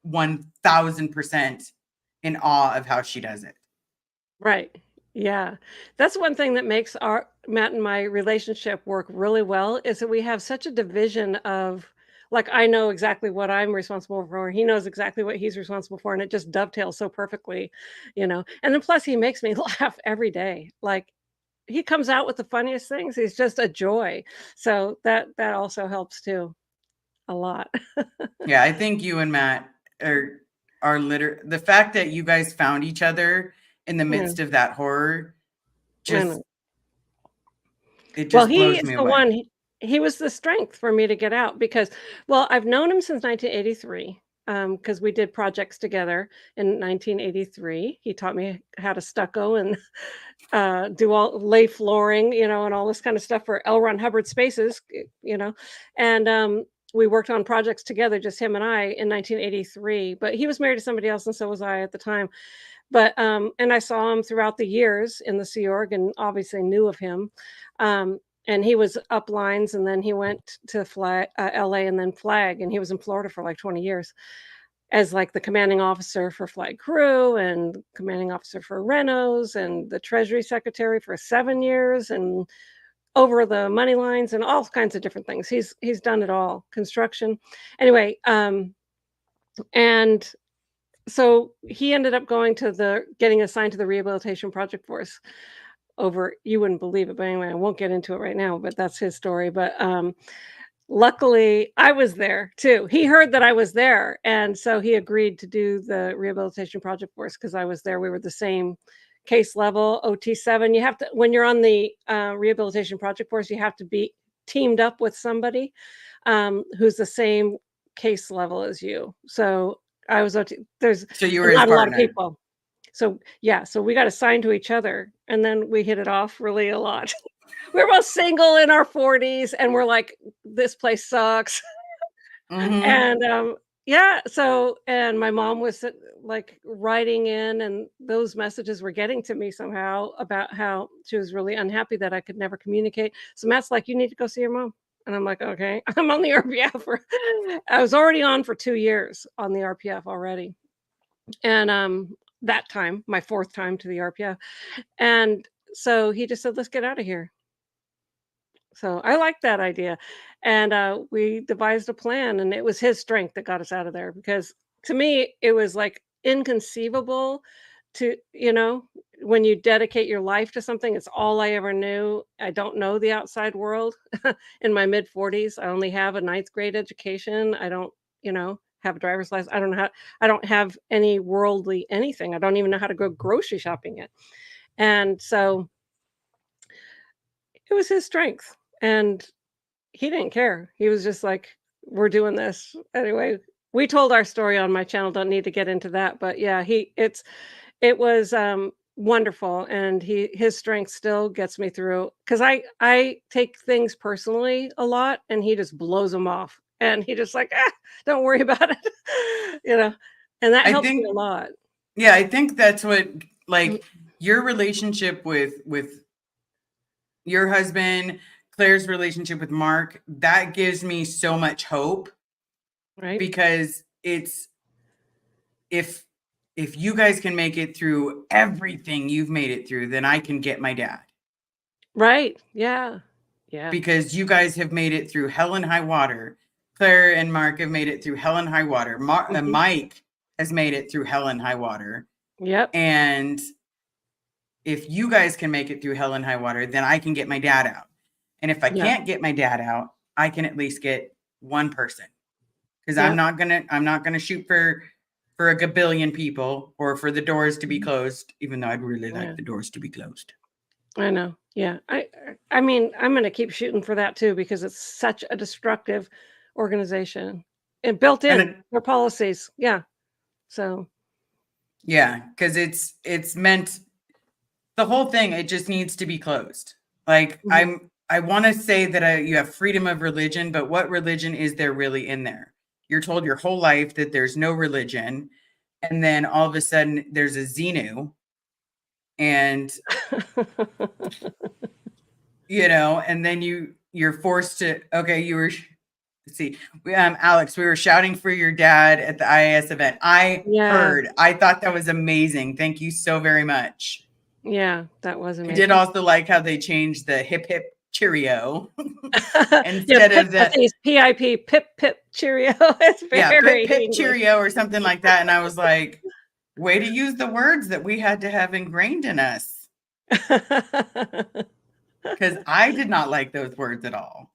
1000% in awe of how she does it. Right. Yeah. That's one thing that makes our Matt and my relationship work really well is that we have such a division of Like, I know exactly what I'm responsible for. He knows exactly what he's responsible for, and it just dovetails so perfectly, you know? And then plus he makes me laugh every day. Like, he comes out with the funniest things. He's just a joy. So that also helps too, a lot. Yeah, I think you and Matt are the fact that you guys found each other in the Yeah, midst of that horror I just know. it Well, just he blows is me the away. one he was the strength for me to get out because well, I've known him since 1983, because we did projects together in 1983. He taught me how to stucco and, do all lay flooring, you know, and all this kind of stuff for L. Ron Hubbard Spaces, you know, and, we worked on projects together, just him and I, in 1983, but he was married to somebody else and so was I at the time. But, and I saw him throughout the years in the Sea Org and obviously knew of him. And he was up lines and then he went to LA and then flag and he was in Florida for like 20 years as like the commanding officer for flag crew and commanding officer for Renos and the treasury secretary for 7 years and over the money lines and all kinds of different things. He's done it all, construction. Anyway, and so he ended up going to getting assigned to the rehabilitation project force over you wouldn't believe it, but anyway, I won't get into it right now, but that's his story. But luckily I was there too. He heard that I was there, and so he agreed to do the rehabilitation project force because I was there. We were the same case level, OT7. You have to when you're on the rehabilitation project force, you have to be teamed up with somebody who's the same case level as you. So I was OT. There's So you were his not a lot of partner. people. So yeah, so we got assigned to each other, and then we hit it off really a lot. We're both single in our 40s, and we're like, "This place sucks." Mhm. And, yeah, so and my mom was, like, writing in, and those messages were getting to me somehow about how she was really unhappy that I could never communicate. So Matt's like, "You need to go see your mom." And I'm like, "Okay." I'm on the RPF for I was already on for 2 years on the RPF already. And, that time, my 4th time to the RPF. And so he just said, "Let's get out of here." So I like that idea. And we devised a plan, and it was his strength that got us out of there because to me, it was like inconceivable to, you know, when you dedicate your life to something, it's all I ever knew. I don't know the outside world in my mid 40s. I only have a ninth grade education. I don't, you know, have a driver's license. I don't have any worldly anything. I don't even know how to go grocery shopping yet. And so it was his strength. And he didn't care. He was just like, "We're doing this." Anyway, we told our story on my channel, don't need to get into that, but yeah, it was, wonderful, and his strength still gets me through because I take things personally a lot, and he just blows them off, and he just like, "Ah, don't worry about it." You know? And that I helps me a think lot. yeah, I think that's what Mm, like your relationship with your husband, Claire's relationship with Mark, that gives me so much hope right? because it's if if you guys can make it through everything you've made it through, then I can get my dad Right, yeah. Yeah. because you guys have made it through hell and high water. Claire and Mark have made it through hell and high water. Mhm. Mike has made it through hell and high water. Yep. And if you guys can make it through hell and high water, then I can get my dad out. And if I Yeah. can't get my dad out, I can at least get one person because Yep. I'm not gonna shoot for a gabillion people or for the doors to be Mhm. closed, even though I'd really like Yeah. the doors to be closed. I know. Yeah. I mean, I'm gonna keep shooting for that too because it's such a destructive organization and built And in it, their policies. Yeah. So, yeah, because it's meant the whole thing. It just needs to be closed. Like mhm. I want to say that you have freedom of religion, but what religion is there really in there? You're told your whole life that there's no religion, and then all of a sudden there's a Xenu, and and then you're forced to okay, let's see. Alex, we were shouting for your dad at the IAS event. I Yeah. heard. I thought that was amazing. Thank you so very much. Yeah. That was I did amazing. also like how they changed the hip hip Cheerio Yeah, instead pip, of I the, think it's PIP, pip, pip, cheerio. It's yeah, pip very pip English. cheerio or something like that. And I was like, way to use the words that we had to have ingrained in us. Because I did not like those words at all.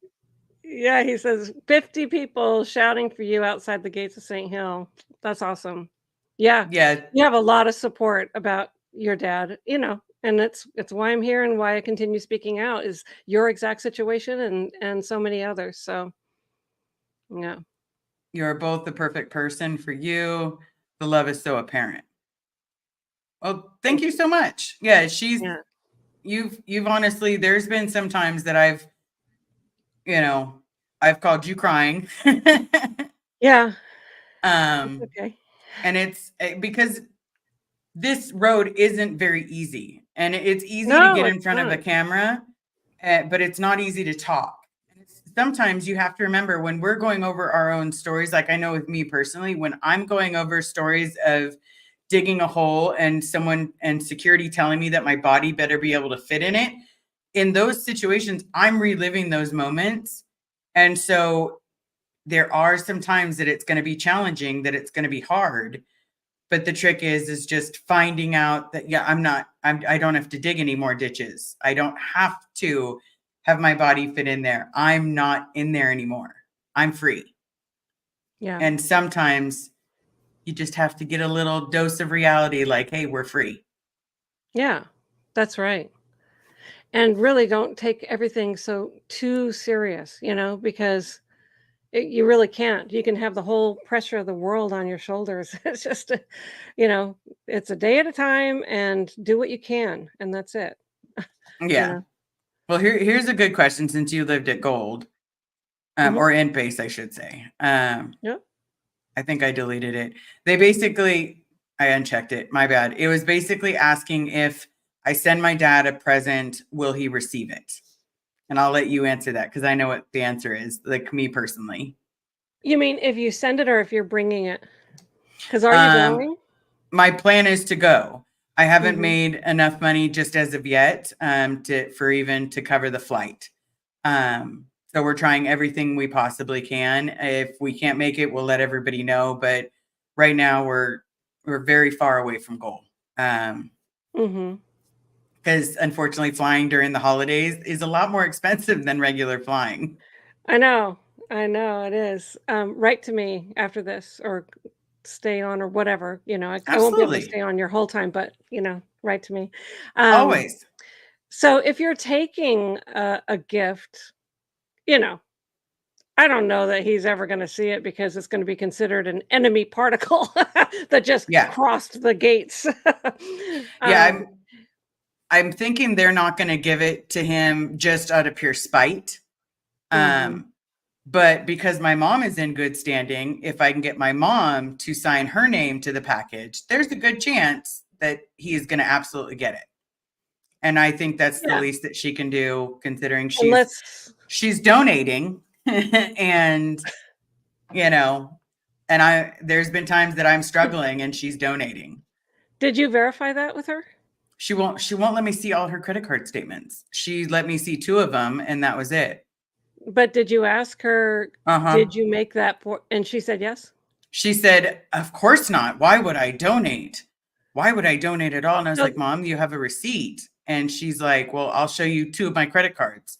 Yeah, he says 50 people shouting for you outside the gates of St. Hill. That's awesome. Yeah, Yeah. you have a lot of support about your dad, and it's why I'm here and why I continue speaking out is your exact situation and so many others. So, yeah. You're both the perfect person for you. The love is so apparent. Well, thank Thank you you. so much. Yeah, Yeah. you've honestly, there's been some times that you know, I've called you crying. Yeah. It's um, okay. and it's because this road isn't very easy. And it's easy to No, get in it's front of a not. camera, but it's not easy to talk. Sometimes you have to remember when we're going over our own stories, like I know with me personally, when I'm going over stories of digging a hole and someone and security telling me that my body better be able to fit in it, in those situations, I'm reliving those moments. And so there are some times that it's going to be challenging, that it's going to be hard. But the trick is just finding out that, yeah, I don't have to dig any more ditches. I don't have to have my body fit in there. I'm not in there anymore. I'm free. Yeah. And sometimes you just have to get a little dose of reality like, hey, we're free. Yeah. That's right. And really don't take everything so too serious, because you really can't. You can have the whole pressure of the world on your shoulders. It's just, you know, it's a day at a time and do what you can, and that's it. You Yeah. know. Well, here's a good question since you lived at Gold, Mhm. or in base, I should say. Yep. I think I deleted it. They basically, I unchecked it. My bad. It was basically asking if I send my dad a present, will he receive it? And I'll let you answer that because I know what the answer is, like me personally. You mean if you send it or if you're bringing it? Because are you Um, going? my plan is to go. I haven't Mhm. made enough money just as of yet for even to cover the flight. So we're trying everything we possibly can. If we can't make it, we'll let everybody know. But right now we're very far away from goal. Mhm. Because unfortunately, flying during the holidays is a lot more expensive than regular flying. I know. I know it is. Write to me after this or stay on or whatever. I won't be able to Absolutely, stay on your whole time, but write to me. Um, always. so if you're taking a gift, you know, I don't know that he's ever gonna see it because it's gonna be considered an enemy particle that just Yeah, crossed the gates. yeah. Um, I'm thinking they're not going to give it to him just out of pure spite. mhm. Um, but because my mom is in good standing, if I can get my mom to sign her name to the package, there's a good chance that he is going to absolutely get it. And I think that's the Yeah, least that she can do, considering and she's donating, and you know, and there's been times that I'm struggling and she's donating. did you verify that with her? She won't let me see all her credit card statements. She let me see 2 of them and that was it. But did you ask her, Uh-huh. did you make that for and she said yes? She said, "Of course not. Why would I donate? Why would I donate at all?" And I was So like, "Mom, you have a receipt." And she's like, "Well, I'll show you 2 of my credit cards."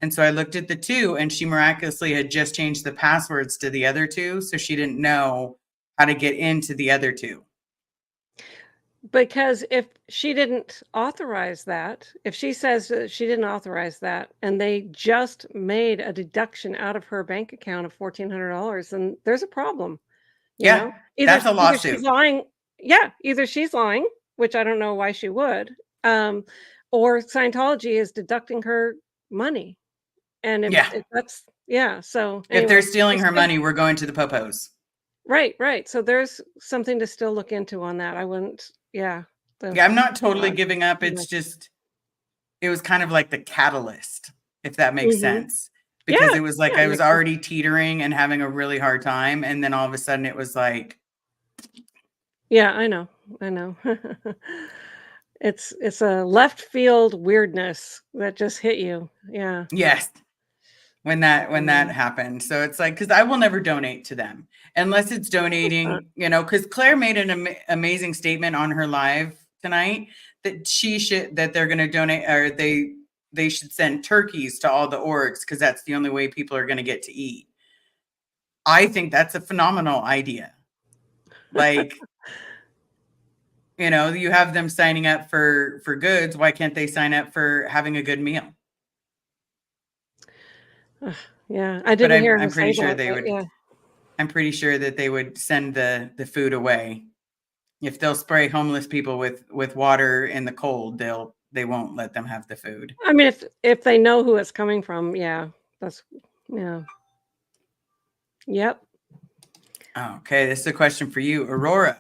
And so I looked at the 2 and she miraculously had just changed the passwords to the other 2, so she didn't know how to get into the other 2. because if she didn't authorize that, if she says that she didn't authorize that and they just made a deduction out of her bank account of $1,400, then there's a problem, you Yeah, know? Either that's a either she's lawsuit. lying. Yeah, either she's lying, which I don't know why she would, um, or Scientology is deducting her money. And Yeah. if that's yeah, so If they're anyway, stealing it's her good. money, we're going to the popos. Right, right. So there's something to still look into on that. I wouldn't yeah, the Yeah, I'm not totally uh, giving up. It's anyway. just it was kind of like the catalyst, if that makes Mhm. sense. Yeah, Because it was like yeah, it I was makes sense. already teetering and having a really hard time. And then all of a sudden it was like, Yeah, I know, I know. It's a left field weirdness that just hit you. Yeah. Yes. When that Mm. happened. So it's like, because I will never donate to them unless it's Uh, donating, because Claire made an amazing statement on her live tonight that they're going to donate, or they should send turkeys to all the orgs because that's the only way people are going to get to eat. I think that's a phenomenal idea. Like, you have them signing up for goods. Why can't they sign up for having a good meal? yeah, I But didn't I'm hear her I'm pretty say sure that, they but would. yeah. I'm pretty sure that they would send the food away. If they'll spray homeless people with water in the cold, they won't let them have the food. I mean, if they know who it's coming from, yeah, that's yeah. Yep. Okay, this is a question for you, Aurora.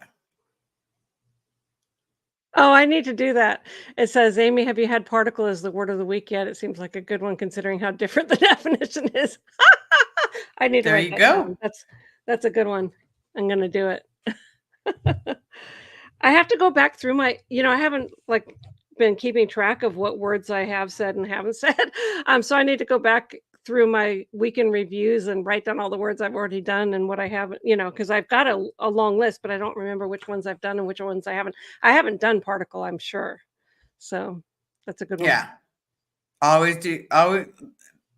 Oh, I need to do that. It says, "Amy, have you had particle as the word of the week yet? It seems like a good one considering how different the definition is." I need to There write you that go. down. That's a good one. I'm gonna do it. I have to go back through I haven't, like, been keeping track of what words I have said and haven't said. So I need to go back through my weekend reviews and write down all the words I've already done and what I haven't, because I've got a long list, but I don't remember which ones I've done and which ones I haven't. I haven't done particle, I'm sure. So that's a good one. Yeah, always do. Always,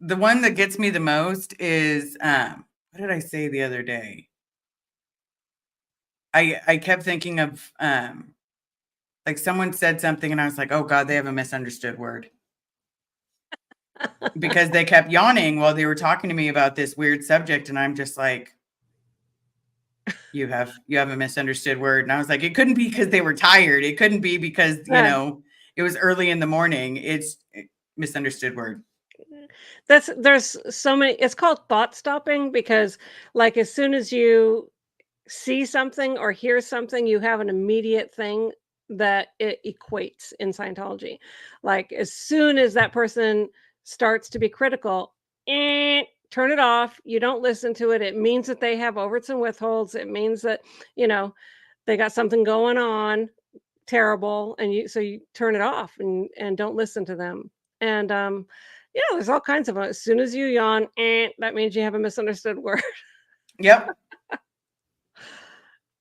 the one that gets me the most is what did I say the other day? I kept thinking of like someone said something and I was like, oh God, they have a misunderstood word because they kept yawning while they were talking to me about this weird subject, and I'm just like, you have a misunderstood word. And I was like, it couldn't be because they were tired. It couldn't be because, Yeah. it was early in the morning. It's misunderstood word. There's so many. It's called thought stopping because, like, as soon as you see something or hear something, you have an immediate thing that it equates in Scientology. Like, as soon as that person starts to be critical, turn it off. You don't listen to it. It means that they have overts and withholds. It means that, you know, they got something going on terrible, and you turn it off and don't listen to them. And there's all kinds of them. As soon as you yawn, that means you have a misunderstood word. Yep.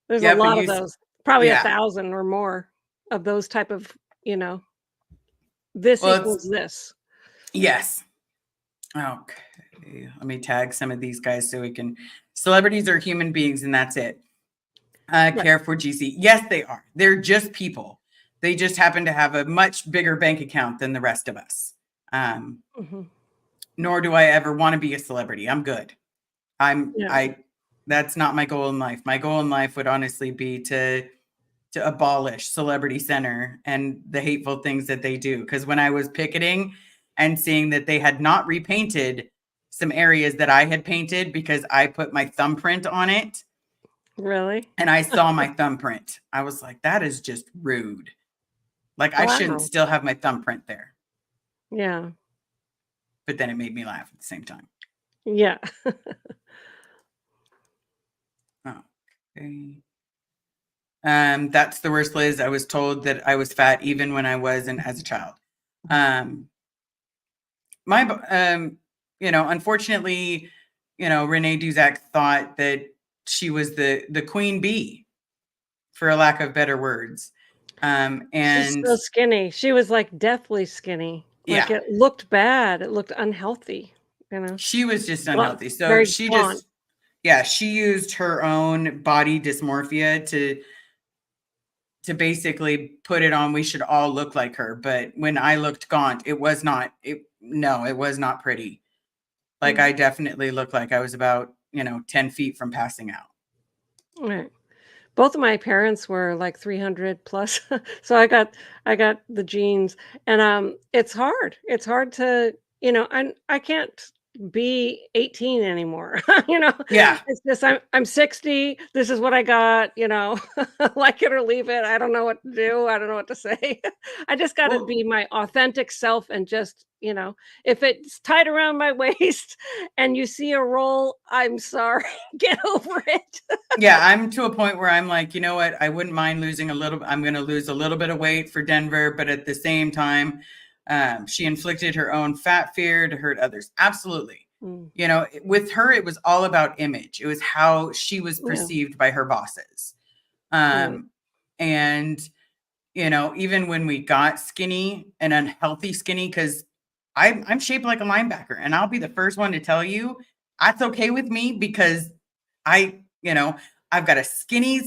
There's a Yep. And lot of those, probably yeah. 1,000 or more of those type of, you know, this Well, it's, equals this. yes. Okay. Let me tag some of these guys so we can. Celebrities are human beings, and that's it. Right. Care for GC. Yes, they are. They're just people. They just happen to have a much bigger bank account than the rest of us. Mhm. Nor do I ever want to be a celebrity. I'm good. Yeah. I that's not my goal in life. My goal in life would honestly be to abolish Celebrity Center and the hateful things that they do. Because when I was picketing and seeing that they had not repainted some areas that I had painted because I put my thumbprint on it, Really? and I saw my thumbprint, I was like, that is just rude. Like, I shouldn't Wow. still have my thumbprint there. Yeah. But then it made me laugh at the same time. Yeah. Okay. That's the worst, Liz. I was told that I was fat even when I wasn't as a child. Um, my, unfortunately, Renee Duzak thought that she was the queen bee, for a lack of better words. She's And so skinny. She was, like, deathly skinny. yeah, Like, it looked bad. It looked unhealthy, you know? she was just Well, unhealthy. So very gaunt. she used her own body dysmorphia to basically put it on. We should all look like her. But when I looked gaunt, it was not, it was not pretty. Like, Mm, I definitely looked like I was about, 10 feet from passing out. right. Both of my parents were, like, 300 plus, so I got the genes, and, it's hard. It's hard to I can't be 18 anymore, you know? Yeah. It's just I'm 60, this is what I got, like it or leave it, I don't know what to do, I don't know what to say. I just gotta Well, be my authentic self and just you know, if it's tied around my waist and you see a roll, I'm sorry, get over it. Yeah, I'm to a point where I'm like, you know what? I wouldn't mind losing a little. I'm going to lose a little bit of weight for Denver, but at the same time, she inflicted her own fat fear to hurt others. Absolutely. Mm, You know, with her, it was all about image. It was how she was yeah, perceived by her bosses. right. And, you know, even when we got skinny and unhealthy skinny, because I'm shaped like a linebacker, and I'll be the first one to tell you that's okay with me because you know, I've got a skinny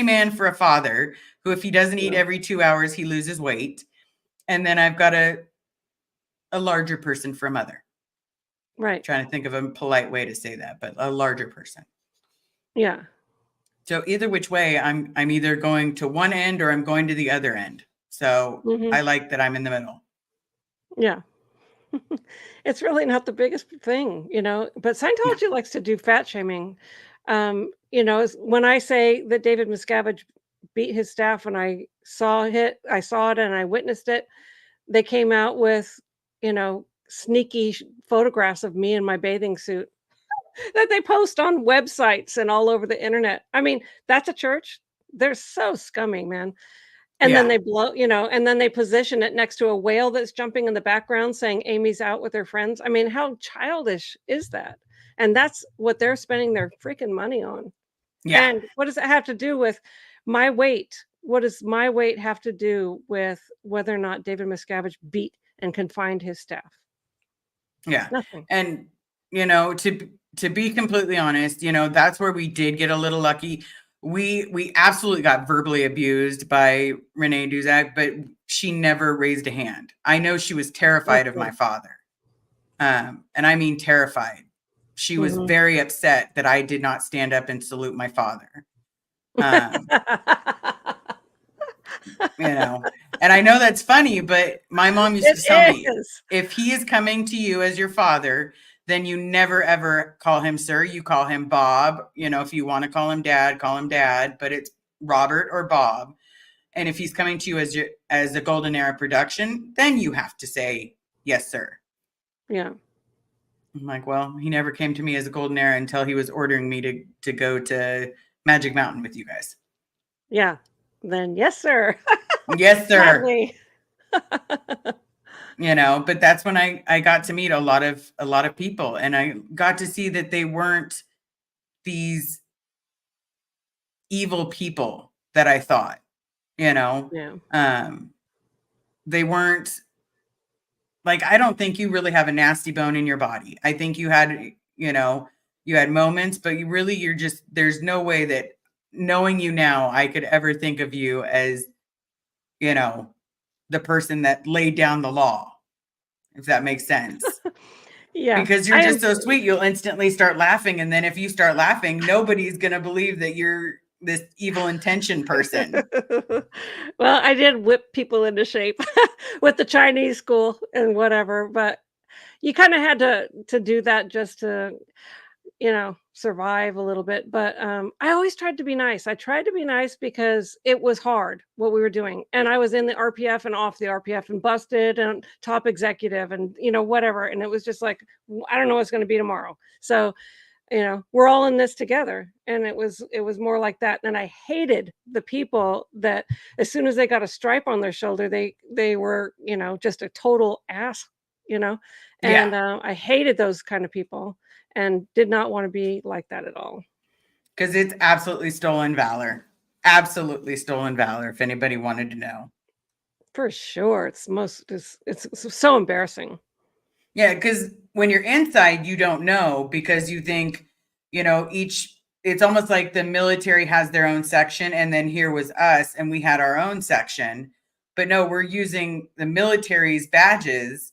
man for a father who, if he doesn't eat Yeah, every 2 hours, he loses weight. And then I've got a larger person for a mother. right. Trying to think of a polite way to say that, but a larger person. Yeah. So either which way, I'm either going to one end or I'm going to the other end. So Hmm. I like that I'm in the middle. Yeah. It's really not the biggest thing, you know, but Yeah. Scientology likes to do fat shaming. You know, when I say that David Miscavige beat his staff and I saw it and I witnessed it, they came out with, you know, sneaky photographs of me in my bathing suit that they post on websites and all over the internet. I mean, that's a church. They're so scummy, man. And then Yeah. they blow, you know, and then they position it next to a whale that's jumping in the background saying Amy's out with her friends. I mean, how childish is that? And that's what they're spending their freaking money on. Yeah. And what does it have to do with my weight? What does my weight have to do with whether or not David Miscavige beat and confined his staff? Yeah. Nothing. And, you know, to be completely honest, you know, that's where we did get a little lucky. We absolutely got verbally abused by Renee Duzak, but she never raised a hand. I know she was That's terrified of my good. father. And I mean terrified. She was Mhm. very upset that I did not stand up and salute my father. Um, you know, and I know that's funny, but my mom used to tell It me, is. if he is coming to you as your father, then you never ever call him sir. You call him Bob. You know, if you want to call him dad, but it's Robert or Bob. And if he's coming to you as a Golden Era production, then you have to say yes, sir. Yeah. I'm like, well, he never came to me as a Golden Era until he was ordering me to go to Magic Mountain with you guys. Yeah. Then yes, sir. Yes, sir. Sadly. You know, but that's when I got to meet a lot of people, and I got to see that they weren't these evil people that I thought, you know. Yeah. Um they weren't like, I don't think you really have a nasty bone in your body. I think you had, you know, you had moments, but you're just, there's no way that, knowing you now, I could ever think of you as, you know, the person that laid down the law, if that makes sense. Yeah. Because you're I just am so sweet, you'll instantly start laughing. And then if you start laughing, nobody's going to believe that you're this evil intention person. Well, I did whip people into shape with the Chinese school and whatever, but you kinda had to do that just to, you know, survive a little bit, but, I always tried to be nice. I tried to be nice because it was hard what we were doing, and I was in the RPF and off the RPF and busted and top executive and, you know, whatever, and it was just like, I don't know what's gonna be tomorrow. So, you know, we're all in this together, and it was more like that, and I hated the people that as soon as they got a stripe on their shoulder, they were, you know, just a total ass, you know, Yeah. and, I hated those kind of people and did not wanna be like that at all. Because it's absolutely stolen valor. Absolutely stolen valor, if anybody wanted to know. For sure, it's so embarrassing. Yeah, because when you're inside, you don't know because you think, you know, it's almost like the military has their own section, and then here was us, and we had our own section. But no, we're using the military's badges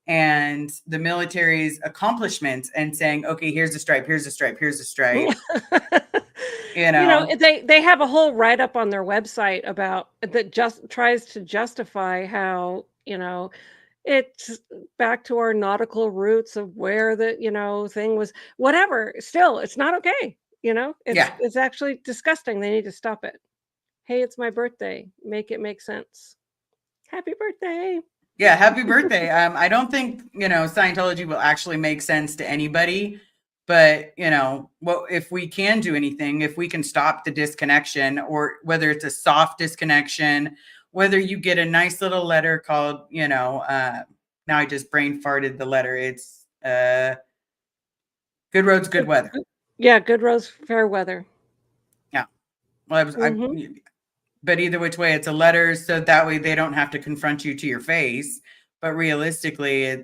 and the military's accomplishments and saying, okay, here's a stripe, here's a stripe, here's a stripe, you You know, know? they have a whole write-up on their website about that just tries to justify how, you know, it's back to our nautical roots of where the, you know, thing was whatever. Still, it's not okay, you know? Yeah. It's actually disgusting. They need to stop it. "Hey, it's my birthday. Make it make sense." "Happy birthday." Yeah, happy birthday. I don't think, Scientology will actually make sense to anybody, but, what if we can do anything, if we can stop the disconnection, or whether it's a soft disconnection, whether you get a nice little letter called, now I just brain farted the letter. It's good roads, good weather. Yeah, good roads, fair weather. Yeah. Well, but either which way, it's a letter, so that way they don't have to confront you to your face. But realistically,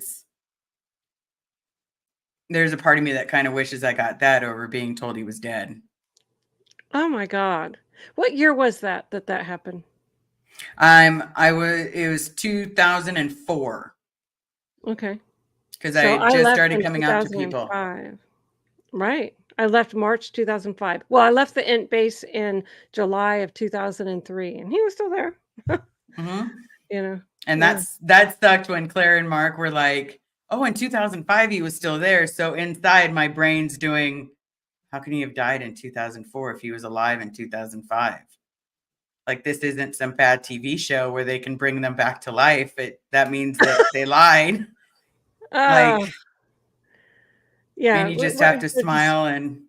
there's a part of me that kind of wishes I got that over being told he was dead. Oh my god. What year was that happened? It was 2004 Okay. because So I I just left started in coming out to people. 2005. Right. I left March 2005. Well, I left the int base in July of 2003, and he was still there. Hmm. You know? And Yeah. that sucked when Claire and Mark were like, "Oh, in 2005 he was still there." So inside my brain's doing, how can he have died in 2004 if he was alive in 2005? Like, this isn't some bad TV show where they can bring them back to life. That means that they lied. Ah, Like, yeah, and you just have to they're just smile and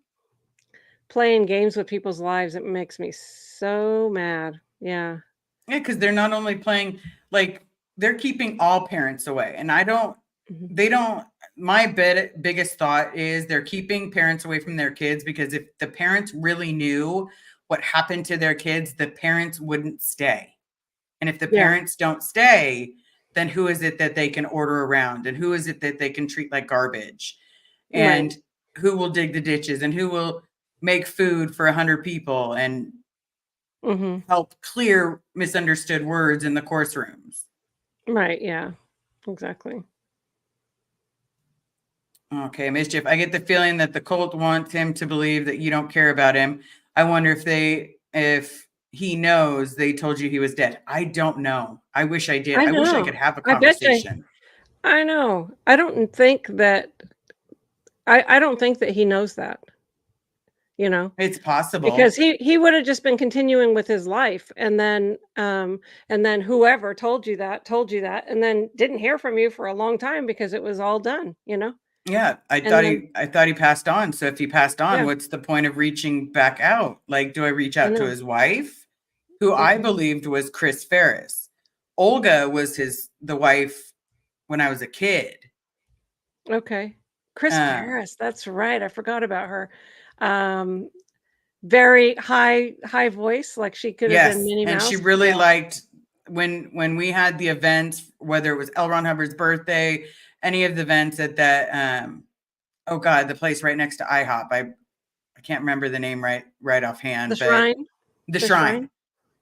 playing games with people's lives. It makes me so mad. Yeah. yeah, because they're not only playing, like, they're keeping all parents away. And Mhm. they don't, my biggest thought is they're keeping parents away from their kids, because if the parents really knew what happened to their kids, the parents wouldn't stay. And if the Yeah, parents don't stay, then who is it that they can order around? And who is it that they can treat like garbage? right. And who will dig the ditches? And who will make food for 100 people and Mhm. help clear misunderstood words in the course rooms? Right, yeah. Exactly. Okay, Mischief. I get the feeling that the cult wants him to believe that you don't care about him. I wonder if he knows they told you he was dead. I don't know. I wish I did. I I wish I know. could have a I bet you conversation. I know. I don't think that he knows that, you know? It's Because possible. he would have just been continuing with his life, and then whoever told you that, and then didn't hear from you for a long time because it was all done, you know? Yeah, And then I thought he passed on. So if he passed on, yeah, what's the point of reaching back out? Like, do I reach I out to know. his wife, who I Mhm. believed was Chris Ferris? Olga was the wife when I was a kid. Okay. Chris Um, Paris, that's right, I forgot about her. Um, very high voice, like she could have been yes, Minnie and she Mouse. really Yeah. liked when we had the events, whether it was L. Ron Hubbard's birthday, any of the events at that. Oh God, the place right next to IHOP. I can't remember the name right The offhand, but shrine? the The Shrine. shrine?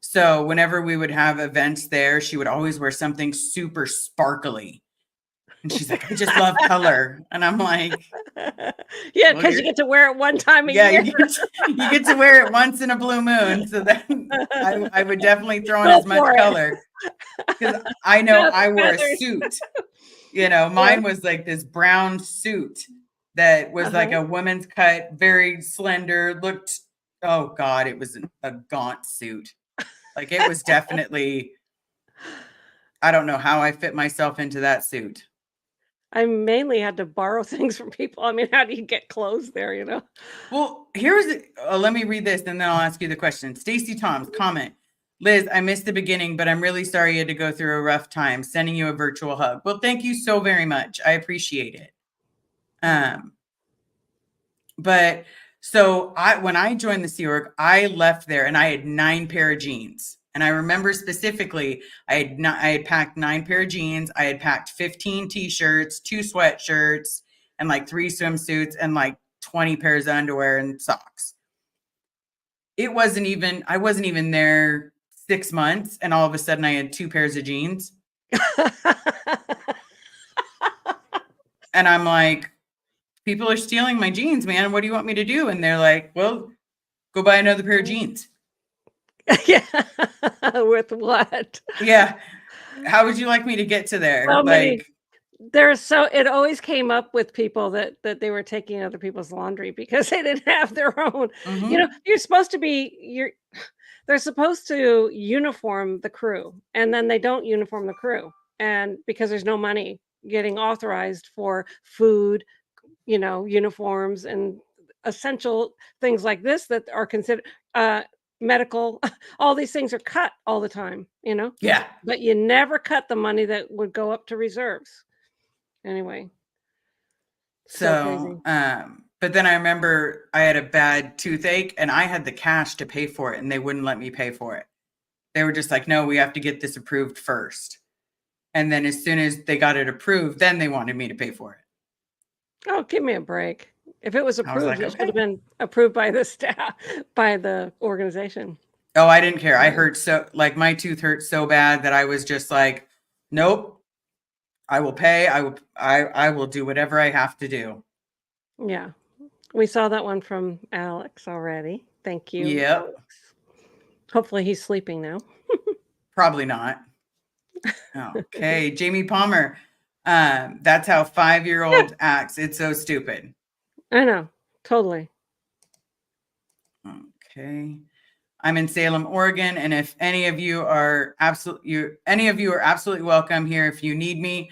So whenever we would have events there, she would always wear something super sparkly. And she's like, "I just love color." And I'm like, Yeah, "Well, because you get to wear it one time a yeah, year. you get to wear it once in a blue moon." So then I would definitely throw in Go as much for it. color, because I know Got the I wore a feathers. suit. Yeah. Mine was like this brown suit that was like Uh-huh. a woman's cut, very slender, looked, oh God, it was a gaunt suit. Like, it was definitely, I don't know how I fit myself into that suit. I mainly had to borrow things from people. I mean, how do you get clothes there, you know? Well, let me read this and then I'll ask you the question. Stacy Toms comment. Liz, I missed the beginning, but I'm really sorry you had to go through a rough time. Sending you a virtual hug. Well, thank you so very much. I appreciate it. Mhm. Um, But so when I joined the Sea Org, I left there and I had 9 pair of jeans. And I remember specifically, I had packed 9 pair of jeans. I had packed 15 t-shirts, 2 sweatshirts, and like 3 swimsuits and like 20 pairs of underwear and socks. I wasn't even there 6 months, and all of a sudden I had 2 pairs of jeans. And I'm like, people are stealing my jeans, man. What do you want me to do? And they're like, well, go buy another pair of jeans. Yeah. With what? Yeah. How would you like me to get to there? So many Like, it always came up with people that they were taking other people's laundry because they didn't have their own. You know, mhm. they're supposed to uniform the crew, and then they don't uniform the crew. and because there's no money getting authorized for food, uniforms and essential things like this that are considered medical, all these things are cut all the time, Yeah. but you never cut the money that would go up to reserves. Anyway, so So, crazy. but then I remember I had a bad toothache and I had the cash to pay for it and they wouldn't let me pay for it. They were just like, no, we have to get this approved first. And then as soon as they got it approved, then they wanted me to pay for it. Oh, give me a break. If it was I was approved, like, it should okay. have been approved by the staff, by the organization. Oh, I didn't care. I Right. hurt so like my tooth hurt so bad that I was just like, nope, I will pay. I will do whatever I have to do. Yeah. We saw that one from Alex already. Thank you, Yep. Alex. Hopefully he's sleeping now. Probably not. Okay. Jamie Palmer. That's how 5-year-old acts. It's so stupid. I know. Totally. Okay. I'm in Salem, Oregon, and if any of you are absolutely welcome here if you need me.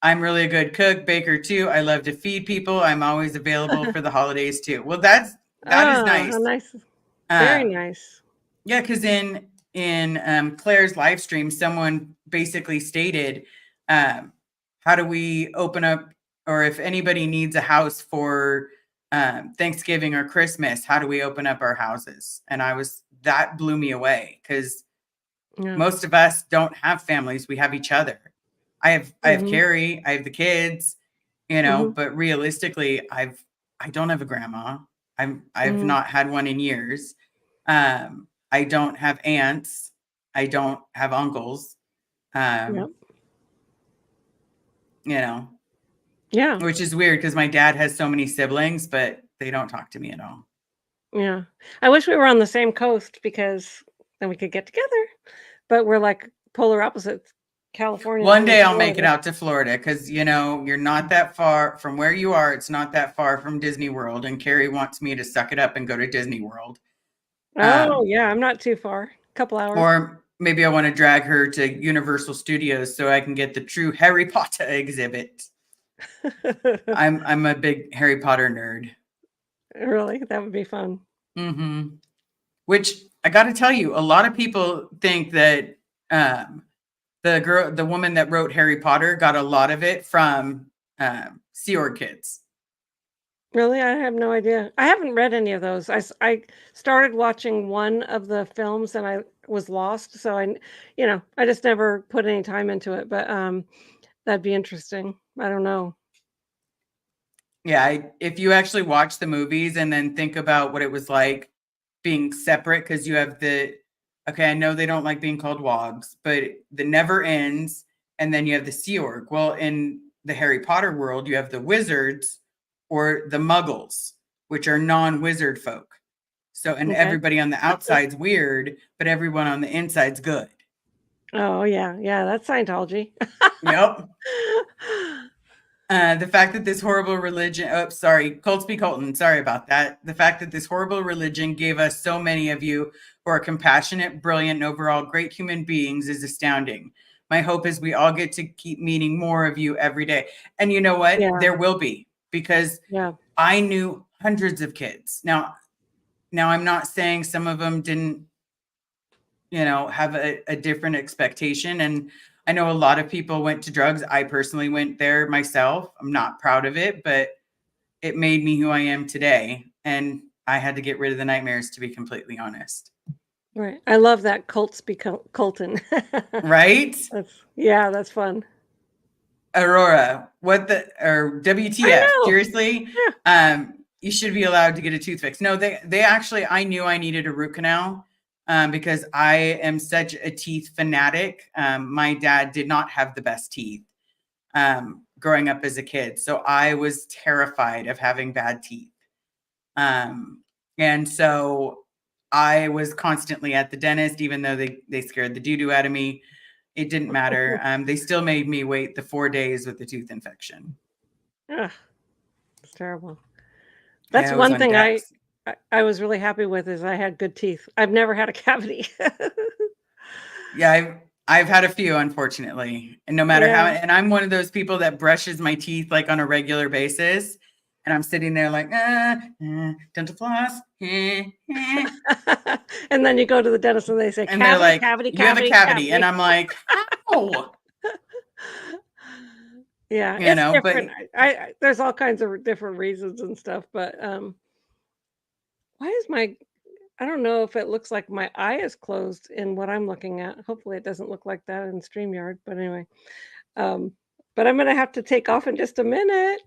I'm really a good cook, baker too. I love to feed people. I'm always available for the holidays too. Well, that is Oh, how nice. nice. Very Um, nice. yeah, because in Claire's live stream, someone basically stated, how do we open up, or if anybody needs a house for Thanksgiving or Christmas, how do we open up our houses? And that blew me away because Yeah. most of us don't have families. We have each other. I have Mhm. Carrie, I have the kids, Mhm. but realistically, I don't have a grandma. I've Mhm. not had one in years. I don't have aunts. I don't have uncles. Yep. Um, you know, Yeah. which is weird because my dad has so many siblings, but they don't talk to me at all. Yeah. I wish we were on the same coast because then we could get together. But we're like polar opposites. California, One I'm in day I'll make it Florida. out to Florida because you're not that far from where you are. It's not that far from Disney World, and Carrie wants me to suck it up and go to Disney World. Oh, Um, yeah, I'm not too far. Couple hours. or maybe I want to drag her to Universal Studios so I can get the true Harry Potter exhibit. I'm a big Harry Potter nerd. Really? That would be fun. Hmm. Which I got to tell you, a lot of people think that um, the woman that wrote Harry Potter got a lot of it from Sea Org Kids. Really? I have no idea. I haven't read any of those. I started watching one of the films and I was lost, so I just never put any time into it, but, that'd be interesting. I don't know. Yeah, if you actually watch the movies and then think about what it was like being separate, because you have okay, I know they don't like being called wogs, but the never ends, and then you have the Sea Org. Well, in the Harry Potter world, you have the wizards or the muggles, which are non-wizard folk. So, and Okay. everybody on the outside's weird, but everyone on the inside's good. Oh, yeah, yeah, that's Scientology. Yep. The fact that this horrible religion, oh, sorry, Coltsby Colton, sorry about that. The fact that this horrible religion gave us so many of you who are compassionate, brilliant, and overall great human beings is astounding. My hope is we all get to keep meeting more of you every day. And you know what? Yeah, There will be, because yeah, I knew hundreds of kids. Now I'm not saying some of them didn't, have a different expectation. And I know a lot of people went to drugs. I personally went there myself. I'm not proud of it, but it made me who I am today. And I had to get rid of the nightmares, to be completely honest. right. I love that Colton. Right? Yeah, that's fun. Aurora, or I WTF? know. Seriously? Yeah. You should be allowed to get a tooth fix. No, they actually, I knew I needed a root canal because I am such a teeth fanatic. My dad did not have the best teeth growing up as a kid. So I was terrified of having bad teeth. Um, and so I was constantly at the dentist, even though they scared the doo-doo out of me. It didn't matter. They still made me wait the 4 days with the tooth infection. Ugh, it's terrible. That's Yeah, I was one on thing Dex. I was really happy with is I had good teeth. I've never had a cavity. Yeah, I've had a few, unfortunately, and no matter how, Yeah. and I'm one of those people that brushes my teeth like on a regular basis, and I'm sitting there like, dental floss, And then you go to the dentist and they say, and they're cavity, like, cavity, you have a cavity, cavity, and cavity. I'm like, how? Yeah, You it's know, but different. I there's all kinds of different reasons and stuff, but, why is my I don't know if it looks like my eye is closed in what I'm looking at. Hopefully, it doesn't look like that in StreamYard, but anyway, um, but I'm gonna have to take off in just a minute.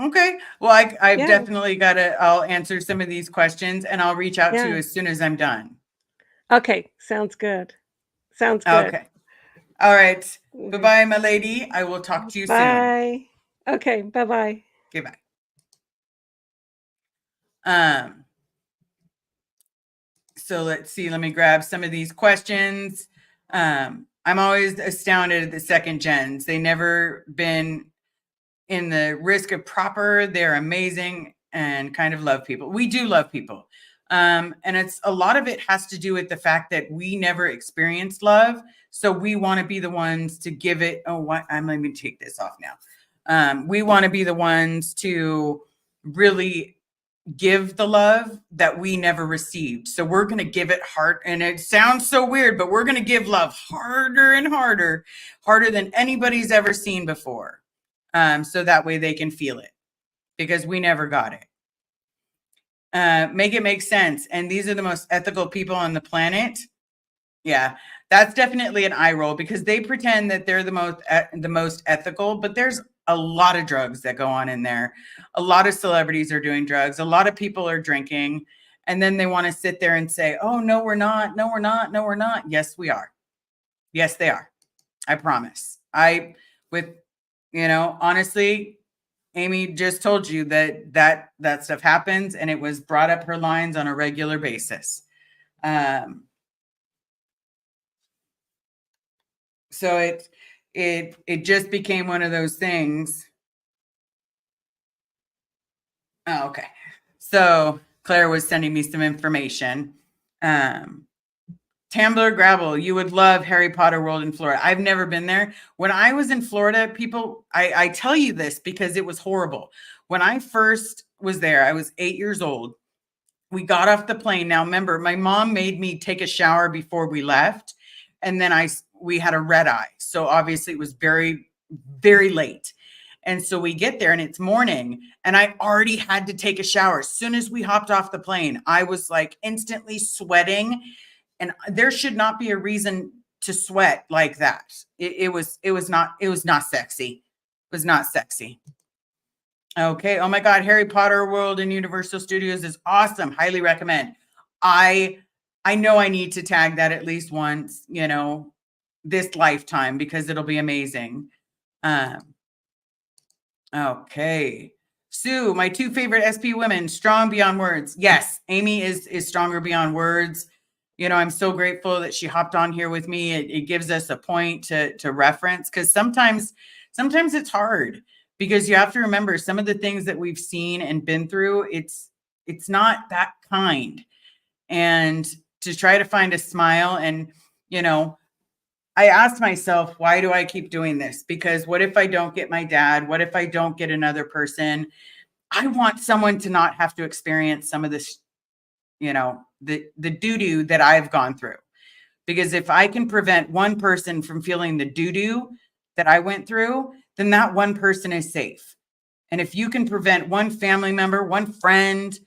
okay. Well, I've Yeah, definitely got to. I'll answer some of these questions, and I'll reach out to yeah. you as soon as I'm done. Okay, sounds good. Sounds good. Okay. All right. Bye Okay. bye, my lady. I will talk to you soon. Bye. Okay, bye-bye. Goodbye. Um, so let's see. Let me grab some of these questions. I'm always astounded at the second gens. They never been in the risk of proper. They're amazing and kind of love people. We do love people. And it's a lot of it has to do with the fact that we never experienced love. So we want to be the ones to give it. Oh, what? I'm let me take this off now. We want to be the ones to really give the love that we never received. So we're going to give it hard. And it sounds so weird, but we're going to give love harder and harder, harder than anybody's ever seen before. So that way they can feel it because we never got it. Make it make sense. And these are the most ethical people on the planet. Yeah, that's definitely an eye roll because they pretend that they're the most ethical, but there's a lot of drugs that go on in there. A lot of celebrities are doing drugs. A lot of people are drinking, and then they want to sit there and say, "Oh no, we're not. No, we're not. No, we're not." Yes, we are. Yes, they are. I promise. Honestly, Amy just told you that stuff happens, and it was brought up her lines on a regular basis. So it just became one of those things. Oh, okay. So Claire was sending me some information. Tambler Gravel, you would love Harry Potter World in Florida. I've never been there. When I was in Florida, people, I tell you this because it was horrible. When I first was there, I was 8 years old. We got off the plane. Now, remember, my mom made me take a shower before we left, and then we had a red eye. So obviously, it was very, very late. And so we get there, and it's morning, and I already had to take a shower. As soon as we hopped off the plane, I was like instantly sweating, and there should not be a reason to sweat like that. It was not sexy. It was not sexy. Okay. Oh my God, Harry Potter World in Universal Studios is awesome. Highly recommend. I know I need to tag that at least once, this lifetime because it'll be amazing. Okay. Sue, my two favorite SP women, strong beyond words. Yes, Amy is stronger beyond words. I'm so grateful that she hopped on here with me. It gives us a point to reference because sometimes it's hard because you have to remember some of the things that we've seen and been through. It's not that kind, and to try to find a smile and I asked myself, why do I keep doing this? Because what if I don't get my dad? What if I don't get another person? I want someone to not have to experience some of this, the doo-doo that I've gone through. Because if I can prevent one person from feeling the doo-doo that I went through, then that one person is safe. And if you can prevent one family member, one friend,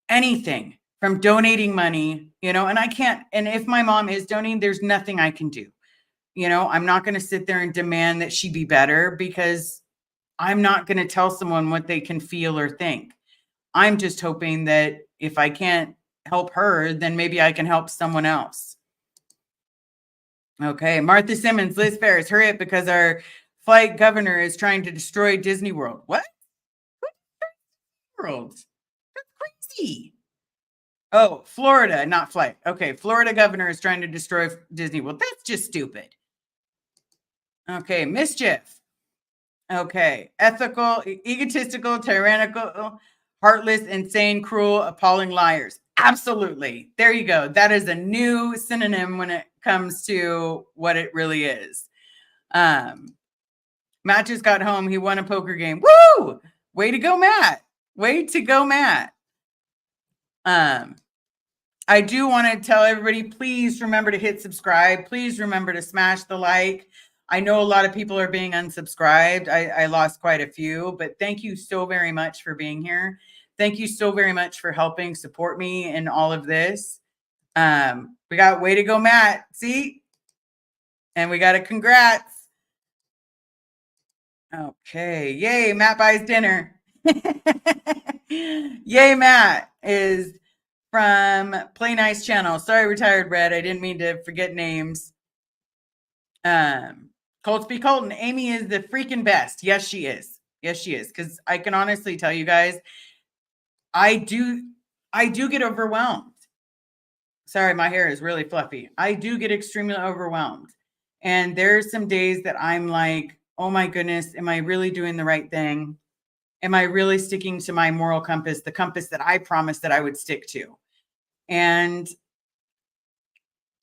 anything from donating money, and I can't, and if my mom is donating, there's nothing I can do. I'm not going to sit there and demand that she be better because I'm not going to tell someone what they can feel or think. I'm just hoping that if I can't help her, then maybe I can help someone else. Okay. Martha Simmons, Liz Ferris, hurry up because our flight governor is trying to destroy Disney World. What? World? That's crazy. Oh, Florida, not flight. Okay. Florida governor is trying to destroy Disney World. That's just stupid. Okay. Mischief. Okay. Ethical, egotistical, tyrannical, heartless, insane, cruel, appalling liars. Absolutely. There you go. That is a new synonym when it comes to what it really is. Matt just got home. He won a poker game. Woo! Way to go, Matt. Way to go, Matt. I do want to tell everybody, please remember to hit subscribe. Please remember to smash the like. I know a lot of people are being unsubscribed. I lost quite a few, but thank you so very much for being here. Thank you so very much for helping support me in all of this. We got way to go, Matt. See? And we got a congrats. Okay. Yay, Matt buys dinner. Yay, Matt is from Play Nice channel. Sorry, Retired Red. I didn't mean to forget names. Colts B. Colton. Amy is the freaking best. Yes, she is. Yes, she is. Because I can honestly tell you guys, I do get overwhelmed. Sorry, my hair is really fluffy. I do get extremely overwhelmed. And there's some days that I'm like, oh my goodness, am I really doing the right thing? Am I really sticking to my moral compass, the compass that I promised that I would stick to? And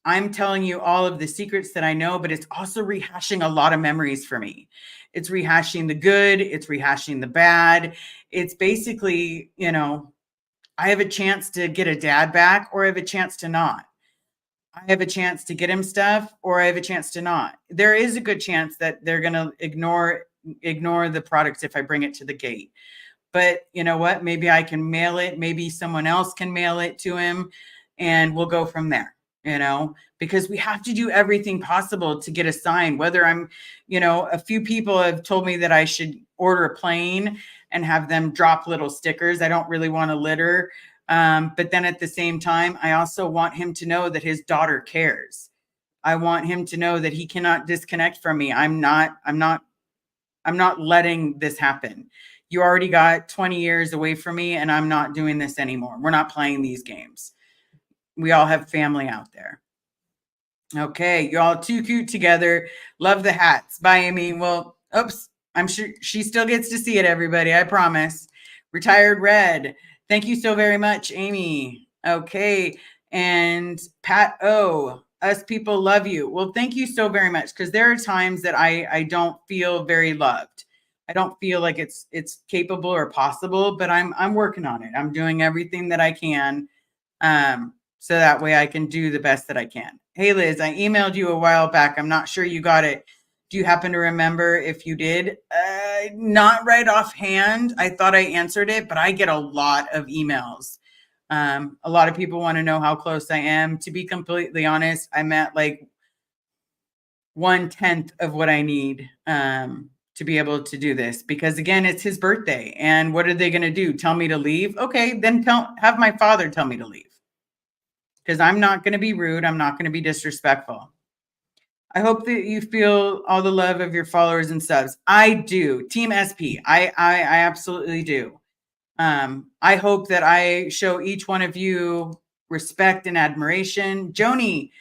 I'm telling you all of the secrets that I know, but it's also rehashing a lot of memories for me. It's rehashing the good. It's rehashing the bad. It's basically, you know, I have a chance to get a dad back, or I have a chance to not. I have a chance to get him stuff, or I have a chance to not. There is a good chance that they're going to ignore the products if I bring it to the gate. But you know what? Maybe I can mail it. Maybe someone else can mail it to him, and we'll go from there, you know, because we have to do everything possible to get a sign. Whether I'm, you know, a few people have told me that I should order a plane and have them drop little stickers. I don't really want to litter. But then at the same time, I also want him to know that his daughter cares. I want him to know that he cannot disconnect from me. I'm not letting this happen. You already got 20 years away from me, and I'm not doing this anymore. We're not playing these games. We all have family out there. Okay, you're all too cute together. Love the hats. Bye, Amy. Well, oops. I'm sure she still gets to see it, everybody. I promise. Retired Red. Thank you so very much, Amy. Okay. And Pat O. Us people love you. Well, thank you so very much, because there are times that I don't feel very loved. I don't feel like it's capable or possible, but I'm working on it. I'm doing everything that I can. So that way I can do the best that I can. Hey, Liz, I emailed you a while back. I'm not sure you got it. Do you happen to remember if you did? Not right offhand. I thought I answered it, but I get a lot of emails. A lot of people want to know how close I am. To be completely honest, I'm at like 1/10 of what I need to be able to do this, because again, it's his birthday. And what are they going to do? Tell me to leave? Okay, then have my father tell me to leave, because I'm not going to be rude. I'm not going to be disrespectful. I hope that you feel all the love of your followers and subs. I do. Team SP. I absolutely do. I hope that I show each one of you respect and admiration. Joni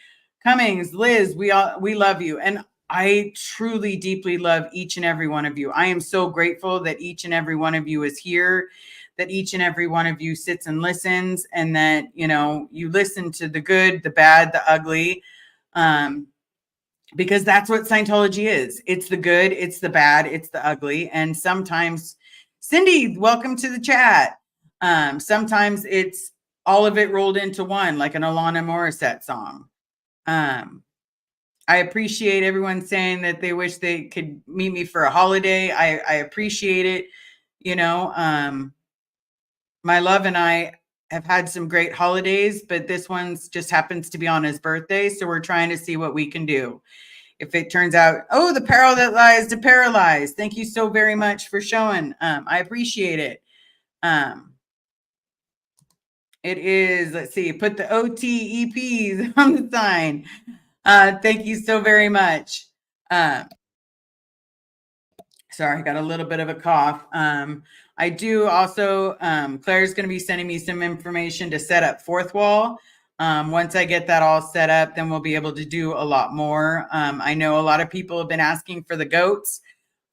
Cummings, Liz, we love you. And I truly, deeply love each and every one of you. I am so grateful that each and every one of you is here, that each and every one of you sits and listens, and that, you know, you listen to the good, the bad, the ugly, because that's what Scientology is. It's the good, it's the bad, it's the ugly. And sometimes, Cindy, welcome to the chat. Sometimes it's all of it rolled into one, like an Alanis Morissette song. I appreciate everyone saying that they wish they could meet me for a holiday. I appreciate it. You know, my love and I have had some great holidays, but this one's just happens to be on his birthday. So we're trying to see what we can do. If it turns out, oh, the peril that lies to paralyze. Thank you so very much for showing. I appreciate it. It is, let's see, put the OTEPs on the sign. Thank you so very much. Sorry, I got a little bit of a cough. I do also, Claire's going to be sending me some information to set up Fourth Wall. Once I get that all set up, then we'll be able to do a lot more. I know a lot of people have been asking for the goats.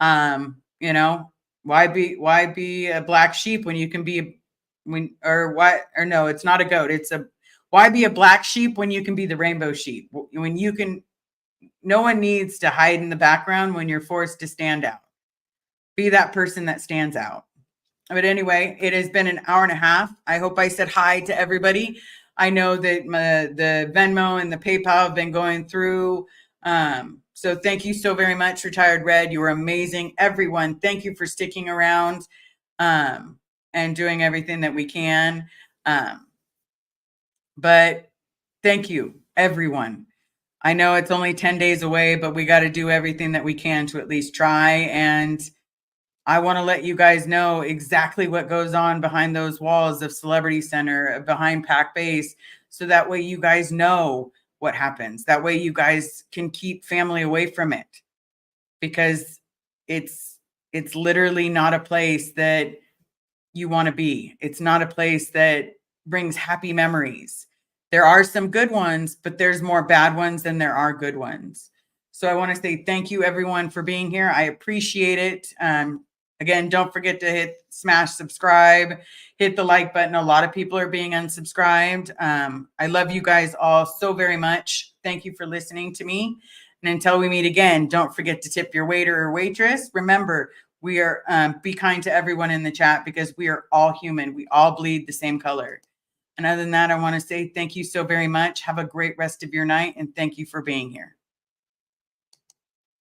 You know, why be a black sheep when you can be no, it's not a goat. Why be a black sheep when you can be the rainbow sheep? When you can, no one needs to hide in the background when you're forced to stand out. Be that person that stands out. But anyway, it has been an hour and a half. I hope I said hi to everybody. I know that the Venmo and the PayPal have been going through. So thank you so very much, Retired Red. You were amazing. Everyone, thank you for sticking around and doing everything that we can. But thank you, everyone. I know it's only 10 days away, but we got to do everything that we can to at least try. And I want to let you guys know exactly what goes on behind those walls of Celebrity Center, behind Pack Base, so that way you guys know what happens. That way you guys can keep family away from it, because it's literally not a place that you want to be. It's not a place that brings happy memories. There are some good ones, but there's more bad ones than there are good ones. So I want to say thank you, everyone, for being here. I appreciate it. Again, don't forget to smash subscribe, hit the like button. A lot of people are being unsubscribed. I love you guys all so very much. Thank you for listening to me. And until we meet again, don't forget to tip your waiter or waitress. Remember, we are be kind to everyone in the chat, because we are all human. We all bleed the same color. And other than that, I want to say thank you so very much. Have a great rest of your night, and thank you for being here.